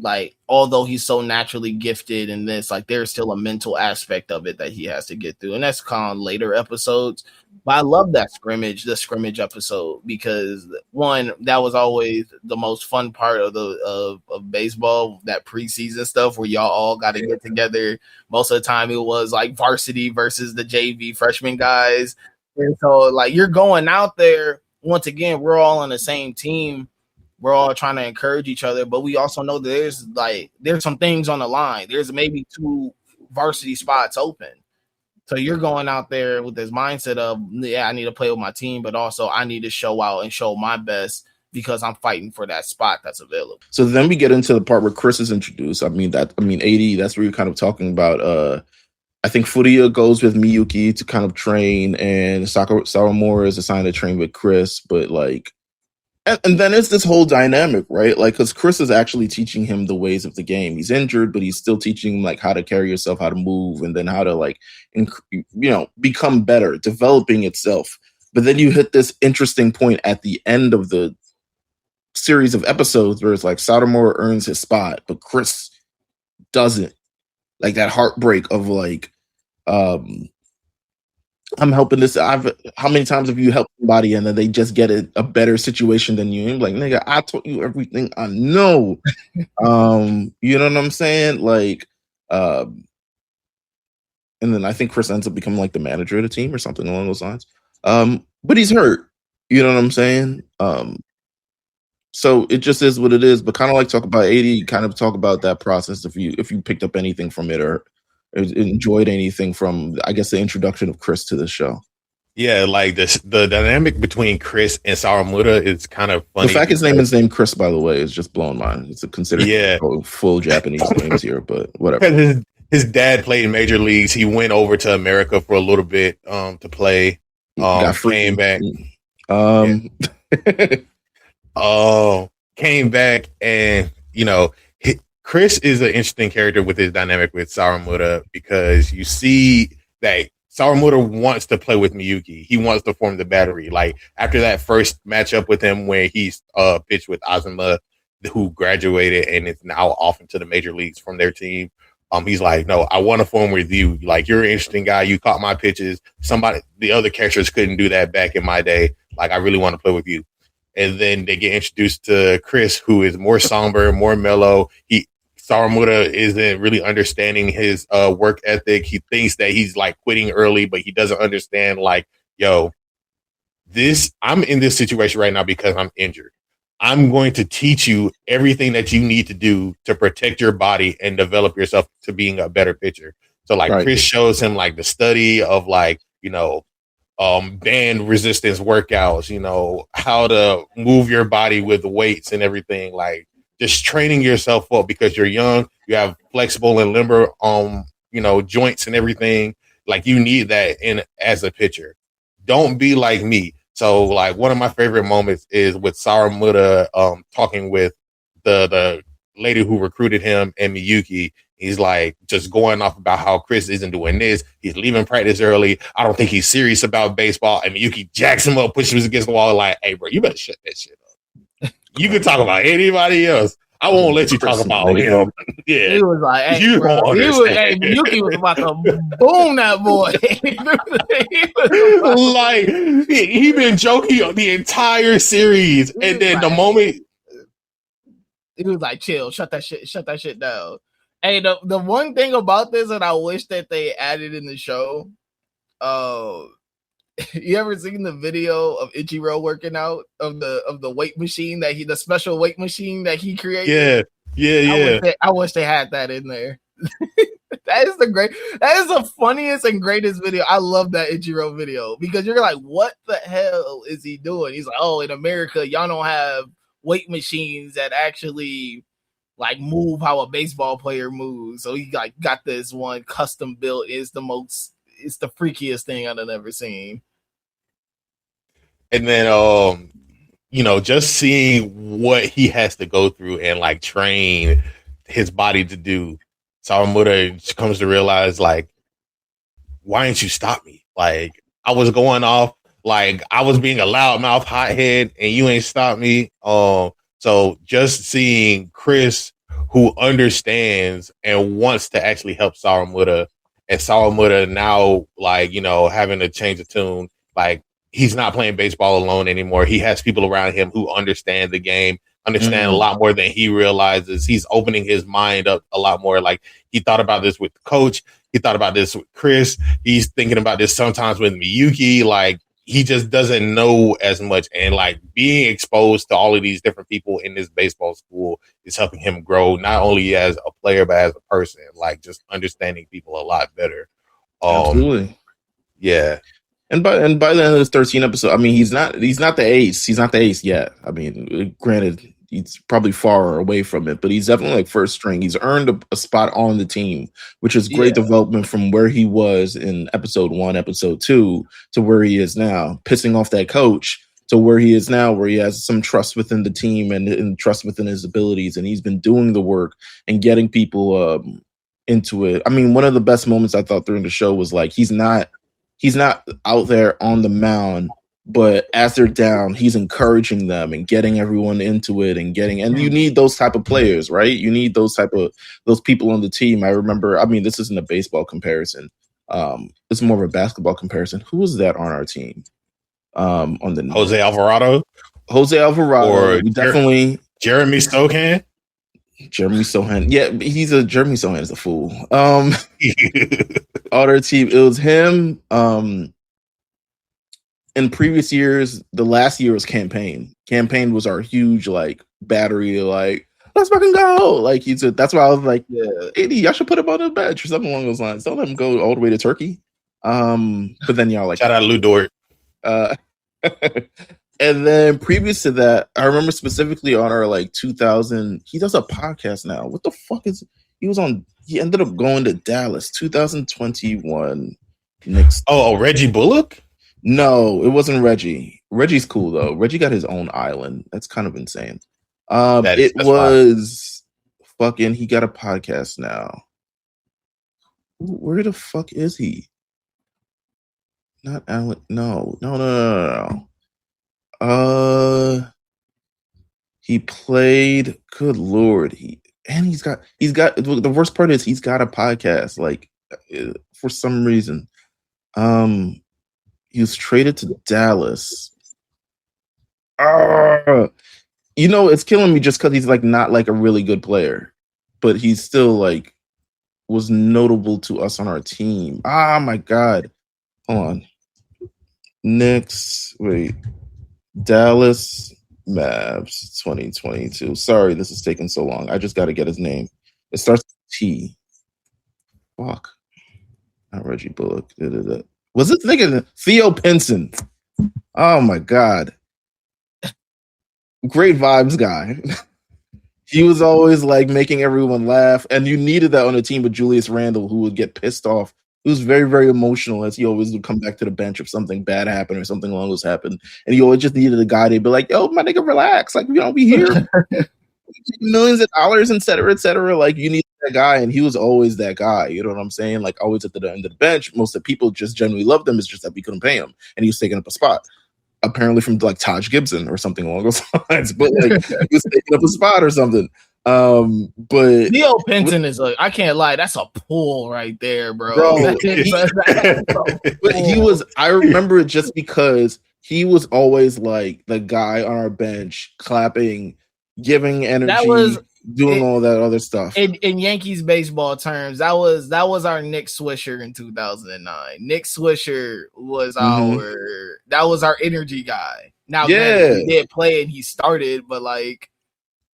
like, although he's so naturally gifted in this, like, there's still a mental aspect of it that he has to get through, and that's kind of later episodes. But I love the scrimmage episode, because one, that was always the most fun part of baseball, that preseason stuff where y'all all got to get together. Most of the time it was like varsity versus the JV freshman guys, and so like you're going out there, once again, we're all on the same team. We're all trying to encourage each other, but we also know there's some things on the line. There's maybe 2 varsity spots open. So you're going out there with this mindset of, I need to play with my team, but also I need to show out and show my best because I'm fighting for that spot that's available. So then we get into the part where Chris is introduced. 80, that's where you're kind of talking about, I think Furia goes with Miyuki to kind of train, and Satomura is assigned to train with Chris, but like, And then it's this whole dynamic, right? Like, because Chris is actually teaching him the ways of the game. He's injured, but he's still teaching him like how to carry yourself, how to move, and then how to like, become better, developing itself. But then you hit this interesting point at the end of the series of episodes where it's like Satomura earns his spot, but Chris doesn't. Like that heartbreak of like, I'm helping this. How many times have you helped somebody and then they just get a better situation than you? And like, nigga, I told you everything I know. You know what I'm saying? Like, and then I think Chris ends up becoming like the manager of the team or something along those lines. But he's hurt. You know what I'm saying? So it just is what it is. But kind of like talk about 80, kind of talk about that process if you picked up anything from it or enjoyed anything from, I guess, the introduction of Chris to the show. Yeah, like the dynamic between Chris and Satomura is kind of funny. The fact his name is named Chris, by the way, is just blowing mine. It's considered full Japanese names here, but whatever. His dad played in major leagues. He went over to America for a little bit to play. Came back. Came back, and Chris is an interesting character with his dynamic with Satomura because you see that Satomura wants to play with Miyuki. He wants to form the battery. Like after that first matchup with him where he's pitched with Azuma, who graduated and is now off into the major leagues from their team. He's like, no, I want to form with you. Like you're an interesting guy. You caught my pitches. The other characters couldn't do that back in my day. Like I really want to play with you. And then they get introduced to Chris, who is more somber, more mellow. Satomura isn't really understanding his work ethic. He thinks that he's like quitting early, but he doesn't understand like, I'm in this situation right now because I'm injured. I'm going to teach you everything that you need to do to protect your body and develop yourself to being a better pitcher. So like Chris shows him like the study of like, band resistance workouts, how to move your body with weights and everything, like just training yourself up because you're young, you have flexible and limber, joints and everything. Like you need that as a pitcher. Don't be like me. So like one of my favorite moments is with Satomura talking with the lady who recruited him and Miyuki. He's like just going off about how Chris isn't doing this. He's leaving practice early. I don't think he's serious about baseball. And Miyuki jacks him up, pushes him against the wall like, hey, bro, you better shut that shit up. You can talk about anybody else. I won't let you talk about him. Yeah. He was like, hey, Miyuki was about to boom that boy. He been joking the entire series. And then the moment he was like, chill, shut that shit down. Hey, the one thing about this that I wish that they added in the show, you ever seen the video of Ichiro working out of the weight machine the special weight machine that he created? Yeah. I wish they had that in there. That is the funniest and greatest video. I love that Ichiro video because you're like, what the hell is he doing? He's like, oh, in America, y'all don't have weight machines that actually like move how a baseball player moves. So he got this one custom built. It's the freakiest thing I've ever seen. And then, just seeing what he has to go through and like train his body to do. Satomura comes to realize like, why didn't you stop me? Like I was going off, like I was being a loudmouth hothead and you ain't stopped me. So just seeing Chris, who understands and wants to actually help Satomura, and Satomura now, like, having to change the tune, like he's not playing baseball alone anymore. He has people around him who understand the game, understand a lot more than he realizes. He's opening his mind up a lot more. Like he thought about this with the coach. He thought about this with Chris. He's thinking about this sometimes with Miyuki. Like, he just doesn't know as much, and like being exposed to all of these different people in this baseball school is helping him grow, not only as a player but as a person, like just understanding people a lot better. Absolutely. Yeah. And by the end of this 13 episode, I mean, he's not the ace. He's not the ace yet. I mean, granted, he's probably far away from it, but he's definitely like first string. He's earned a spot on the team, which is great development from where he was in episode 1, episode 2 to where he is now, pissing off that coach to where he is now, where he has some trust within the team and trust within his abilities, and he's been doing the work and getting people into it. I mean, one of the best moments I thought during the show was like he's not out there on the mound, but as they're down, he's encouraging them and getting everyone into it and you need those type of players, right? You need those people on the team. I remember, I mean, this isn't a baseball comparison. It's more of a basketball comparison. Who was that on our team? On the Jose Alvarado, or definitely Jeremy Sohan. Jeremy Sohan. Yeah, Jeremy Sohan is a fool. On our team, it was him. In previous years, the last year was Campaign. Campaign was our huge like battery, like let's fucking go. Like he said, that's why I was like, yeah, AD, y'all should put him on the bench or something along those lines. Don't let him go all the way to Turkey. But then y'all like shout out Lou Dort. And then previous to that, I remember specifically on our like 2000, he does a podcast now. What the fuck is he ended up going to Dallas 2021 Knicks. Oh, Reggie Bullock? No, it wasn't Reggie. Reggie's cool though. Reggie got his own island. That's kind of insane. It was fucking, he got a podcast now. Where the fuck is he? Not Alan. No. He played. Good Lord. He's got. The worst part is he's got a podcast. Like for some reason, he was traded to Dallas. It's killing me just because he's like not like a really good player, but he's still like was notable to us on our team. Ah, my God. Hold on. Knicks. Wait. Dallas Mavs 2022. Sorry, this is taking so long. I just got to get his name. It starts with T. Fuck. Not Reggie Bullock. Was this nigga Theo Pinson? Oh my God. Great vibes guy. He was always like making everyone laugh, and you needed that on a team with Julius Randle, who would get pissed off. He was very, very emotional, as he always would come back to the bench if something bad happened or something along those happened. And he always just needed a guy. They'd be like, "Yo, my nigga, relax. Like, we don't be here. Millions of dollars, et cetera, et cetera. Like, you need that guy." And he was always that guy. You know what I'm saying? Like, always at the end of the bench. Most of the people just generally loved him. It's just that we couldn't pay him, and he was taking up a spot. Apparently from like Taj Gibson or something along those lines, but like he was taking up a spot or something. But Theo Pinson is like, I can't lie, that's a pull right there, bro. But he was, I remember it just because he was always like the guy on our bench, clapping, giving energy, doing all that other stuff. In Yankees baseball terms, that was our Nick Swisher in 2009. Nick Swisher was our energy guy. Now, he did play and he started, but like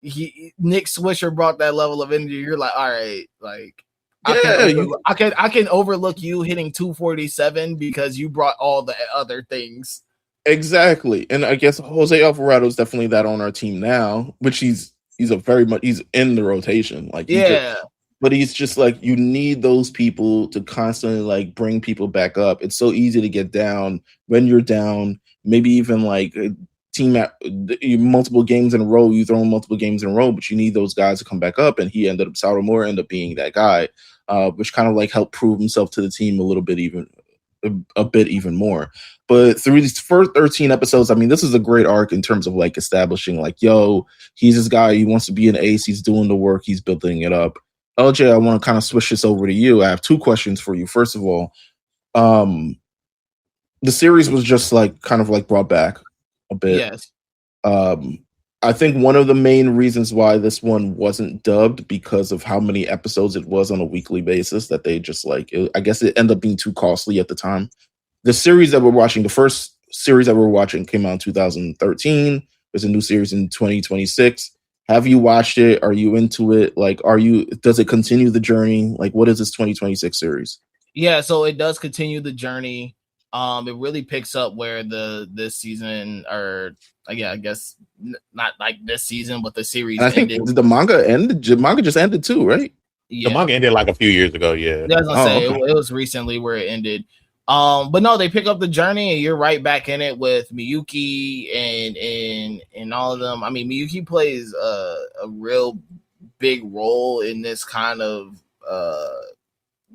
Nick Swisher brought that level of energy. You're like, all right, like I can overlook you hitting 247 because you brought all the other things. Exactly, and I guess Jose Alvarado is definitely that on our team now, which he's in the rotation. Like, but he's just like, you need those people to constantly like bring people back up. It's so easy to get down when you're down. Maybe even like a team at multiple games in a row, you throw in multiple games in a row, but you need those guys to come back up. And he ended up being that guy, which kind of like helped prove himself to the team a bit even more. But through these first 13 episodes, I mean, this is a great arc in terms of like establishing like, yo, he's this guy, he wants to be an ace, he's doing the work, he's building it up. LJ, I want to kind of switch this over to you. I have two questions for you. First of all, the series was just like kind of like brought back a bit. Yes. I think one of the main reasons why this one wasn't dubbed because of how many episodes it was on a weekly basis, that they just like, I guess it ended up being too costly at the time. The series that we're watching, the first series that we're watching came out in 2013. There's a new series in 2026. Have you watched it? Are you into it? Like, does it continue the journey? Like, what is this 2026 series? Yeah, so it does continue the journey. It really picks up where this season, or I guess not like this season, but the series ended. I think the manga ended. The manga just ended too, right? Yeah. The manga ended like a few years ago. Yeah, I was gonna say it was recently where it ended. But no, they pick up the journey, and you're right back in it with Miyuki and all of them. I mean, Miyuki plays a real big role in this kind of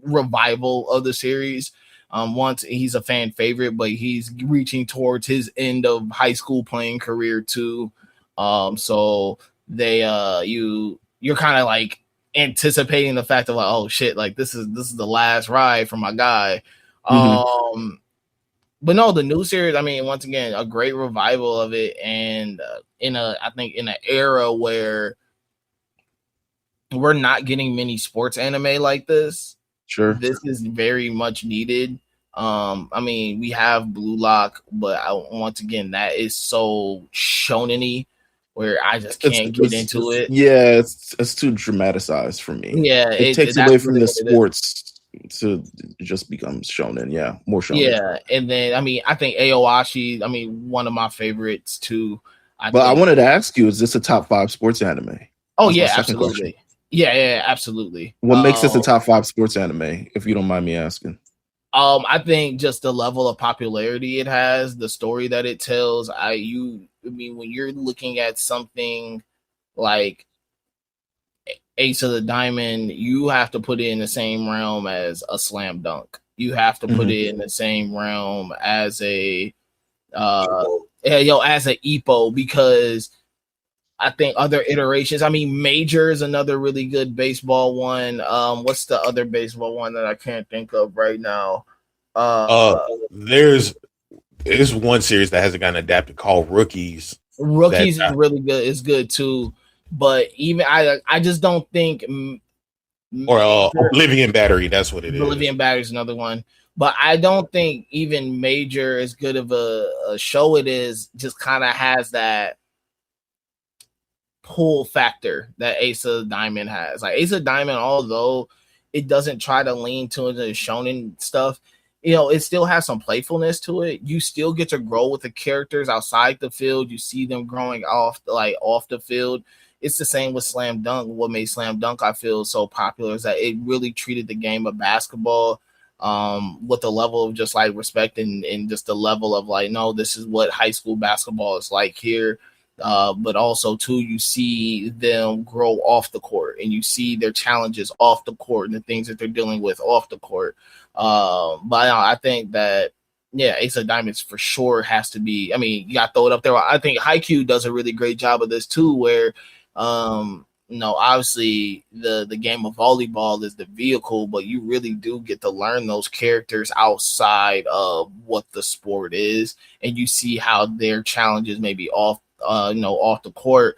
revival of the series. Once he's a fan favorite, but he's reaching towards his end of high school playing career too. So they you're kind of like anticipating the fact of like, oh shit, like this is the last ride for my guy. But no, the new series, I mean, once again, a great revival of it, and I think in an era where we're not getting many sports anime like this. Sure, this is very much needed. I mean, we have Blue Lock, but once again, that is so shonen-y where I just can't get into it. Yeah, it's too dramatized for me. Yeah, it takes away from the sports to just become shonen. Yeah, more shonen. Yeah, and then I mean, I think Aoashi, I mean, one of my favorites too. I wanted to ask you, is this a top 5 sports anime? Oh yeah, absolutely. Question. Yeah, absolutely. What makes this a top 5 sports anime, if you don't mind me asking? I think just the level of popularity it has, the story that it tells. I mean, when you're looking at something like Ace of the Diamond, you have to put it in the same realm as a Slam Dunk. You have to put it in the same realm as a as an Ippo, because I think other iterations. I mean, Major is another really good baseball one. What's the other baseball one that I can't think of right now? There's one series that hasn't gotten adapted called Rookies. Rookies is really good. It's good too, but even I just don't think. Or Oblivion Battery. That's what it is. Oblivion Battery is another one. But I don't think even Major, as good of a show it is, just kind of has that pull factor that Ace of Diamond has. Like Ace of Diamond, although it doesn't try to lean to the shonen stuff, you know, it still has some playfulness to it. You still get to grow with the characters outside the field. You see them growing off the field. It's the same with Slam Dunk. What made Slam Dunk, I feel, so popular is that it really treated the game of basketball with the level of just like respect and just the level of like, no, this is what high school basketball is like here. But also too, you see them grow off the court, and you see their challenges off the court and the things that they're dealing with off the court. But I think that, yeah, Ace of Diamonds for sure has to be. I mean, you got to throw it up there. I think Haikyuu does a really great job of this too, where obviously the game of volleyball is the vehicle, but you really do get to learn those characters outside of what the sport is, and you see how their challenges may be off the court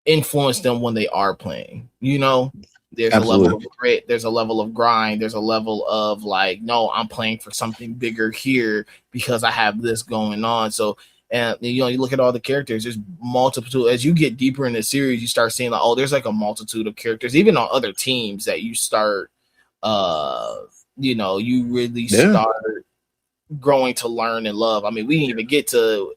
influence them when they are playing. There's Absolutely. a level of grit, there's a level of grind, there's a level of like, no, I'm playing for something bigger here because I have this going on. So, and you look at all the characters, there's multiple. As you get deeper in the series, you start seeing like, oh, there's like a multitude of characters, even on other teams that you start, you really start growing to learn and love. I mean, we didn't even get to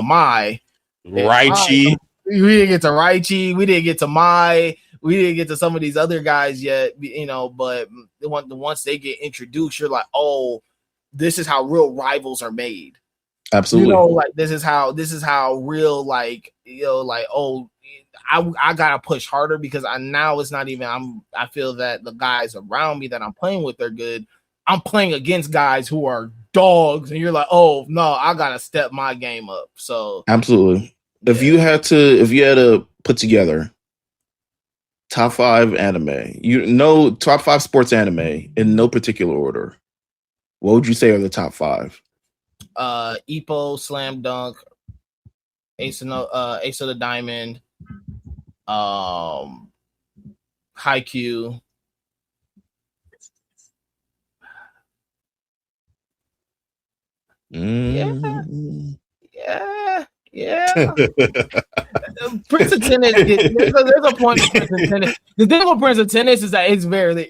Mai. Raichi. We didn't get to Raichi. We didn't get to Mai. We didn't get to some of these other guys yet, but once they get introduced, you're like, oh, this is how real rivals are made. Absolutely. Like this is how real, like, oh, I gotta push harder because it's not even, I feel that the guys around me that I'm playing with are good. I'm playing against guys who are dogs, and you're like, oh no, I gotta step my game up. So absolutely. Yeah. If you had to put together top 5 anime, top 5 sports anime in no particular order, what would you say are the top 5? Ippo, Slam Dunk, Ace of the Diamond, Haikyuu. Yeah. Prince of Tennis. There's a point of Prince of Tennis. The thing with Prince of Tennis is that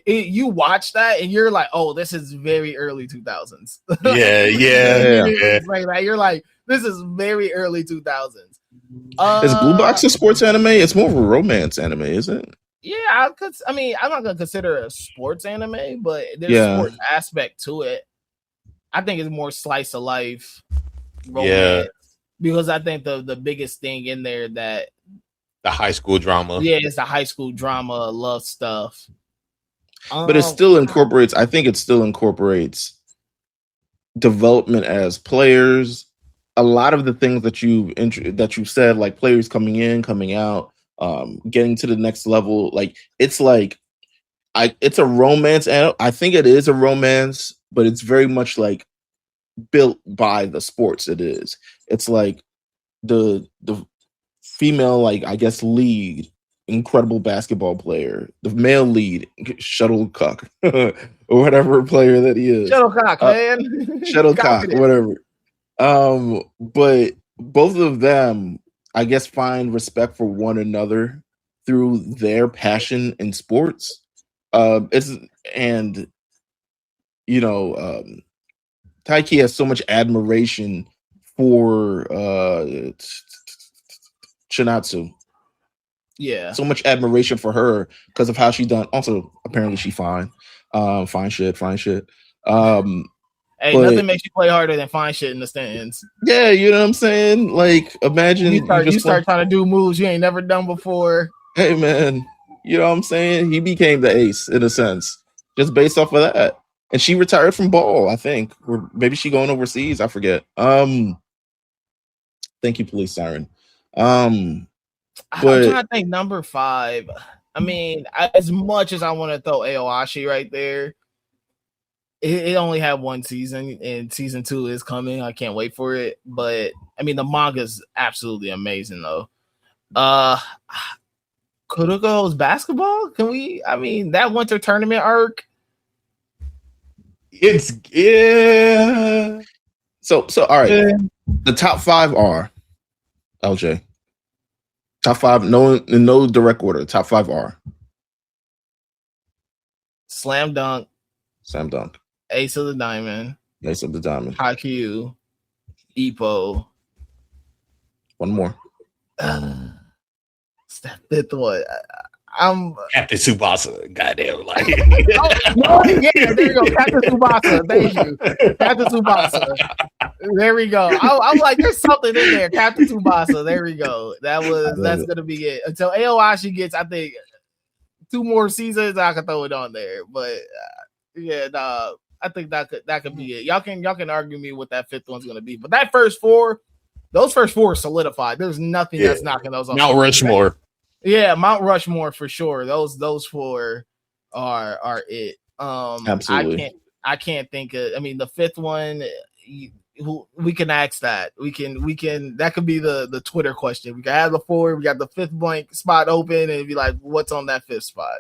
you watch that and you're like, oh, this is very early 2000s. Yeah. Like you're like, this is very early 2000s. Is Blue Box a sports anime? It's more of a romance anime, isn't it? Yeah, I'm not gonna consider it a sports anime, but there's Yeah. sports aspect to it. I think it's more slice of life Yeah, romance because I think the biggest thing in there that the high school drama. it's the high school drama, love stuff. But it still incorporates. I think it still incorporates development as players. A lot of the things that you said, like players coming in, coming out, getting to the next level. Like it's a romance, and I think it is a romance, but it's very much like built by the sports. It is. It's like the female, like I guess lead, incredible basketball player, the male lead, shuttlecock, or whatever player that he is, Shuttlecock, man, shuttlecock, whatever. But both of them, I guess, find respect for one another through their passion in sports. It's and you know, Taiki has so much admiration for Chinatsu. Yeah, so much admiration for her because of how she done. Also, apparently, she fine, fine shit. Hey, nothing makes you play harder than fine shit in the stands. Yeah, you know what I'm saying? Like, imagine you start trying to do moves you ain't never done before. Hey, man, you know what I'm saying? He became the ace in a sense, just based off of that. And she retired from ball, I think, or maybe she going overseas. I forget. Thank you, police siren. I'm trying to think number 5. I mean, as much as I want to throw Aoashi right there, it only had one season, and season 2 is coming. I can't wait for it. But I mean, the manga is absolutely amazing, though. Kuroko's basketball? Can we? I mean, that winter tournament arc. It's yeah. So all right. Yeah. The top 5 are LJ. Top 5, no direct order. Top 5 are Slam Dunk. Ace of the Diamond. Haikyuu. Ippo. One more. It's that 5th one. I'm Captain Tsubasa. Goddamn, like yeah, there you go, Captain Tsubasa. Thank you, Captain Tsubasa. There we go. I'm like, there's something in there, Captain Tsubasa. There we go. That's gonna be it until Aoashi gets, I think, 2 more seasons. I can throw it on there, but I think that could be it. Y'all can argue me what that 5th one's gonna be, but that those first 4 are solidified. There's nothing that's knocking those off. Mount Rushmore. Yeah, Mount Rushmore for sure. Those 4 are it. Absolutely. I can't think of. I mean, the 5th one, we can ask that. We can. That could be the Twitter question. We can have the 4. We got the 5th blank spot open, and be like, what's on that 5th spot?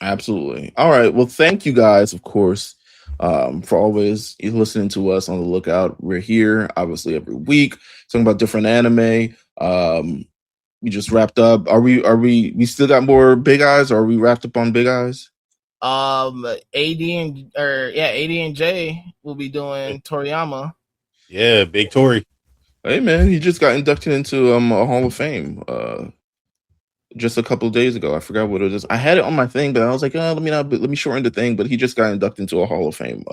Absolutely. All right. Well, thank you guys, of course, for always listening to us on the lookout. We're here, obviously, every week talking about different anime. We just wrapped up. Are we still got more Big Eyes, or are we wrapped up on Big Eyes? AD and J will be doing Toriyama. Yeah, Big Tori. Hey man, he just got inducted into a Hall of Fame just a couple of days ago. I forgot what it is. I had it on my thing, but I was like, let me shorten the thing. But he just got inducted into a Hall of Fame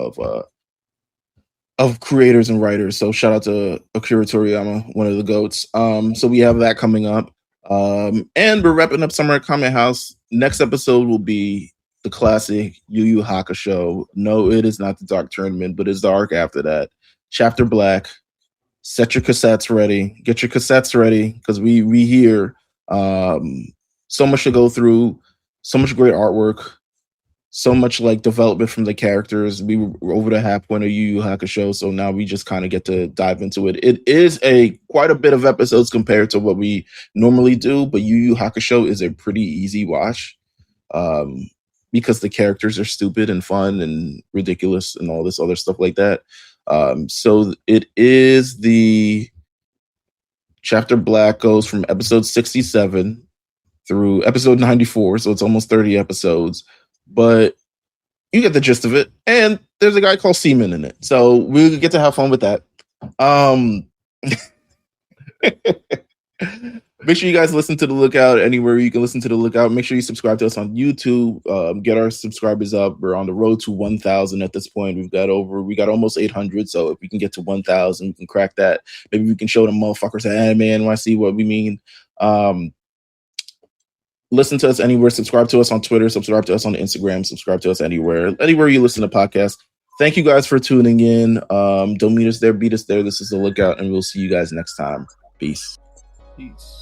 of creators and writers. So shout out to Akira Toriyama, one of the GOATs. So we have that coming up. And we're wrapping up summer at Kame House. Next episode will be the classic Yu Yu Hakusho. No, it is not the Dark Tournament, but it's the arc after that. Chapter Black. Set your cassettes ready. Get your cassettes ready, because we here. So much to go through. So much great artwork. So much like development from the characters. We were over the half point of Yu Yu Hakusho, so now we just kind of get to dive into it. It is quite a bit of episodes compared to what we normally do, but Yu Yu Hakusho is a pretty easy watch, because the characters are stupid and fun and ridiculous and all this other stuff like that. So it is the Chapter Black goes from episode 67 through episode 94, so it's almost 30 episodes. But you get the gist of it, and there's a guy called Seaman in it, so we get to have fun with that. Make sure you guys listen to The Lookout anywhere you can listen to The Lookout. Make sure you subscribe to us on YouTube. Get our subscribers up. We're on the road to 1,000 at this point. We got almost 800. So if we can get to 1,000, we can crack that. Maybe we can show them motherfuckers at Anime NYC what we mean. Listen to us anywhere. Subscribe to us on Twitter. Subscribe to us on Instagram. Subscribe to us anywhere you listen to podcasts. Thank you guys for tuning in. Don't meet us there, beat us there. This is The Lookout, and we'll see you guys next time. Peace. Peace.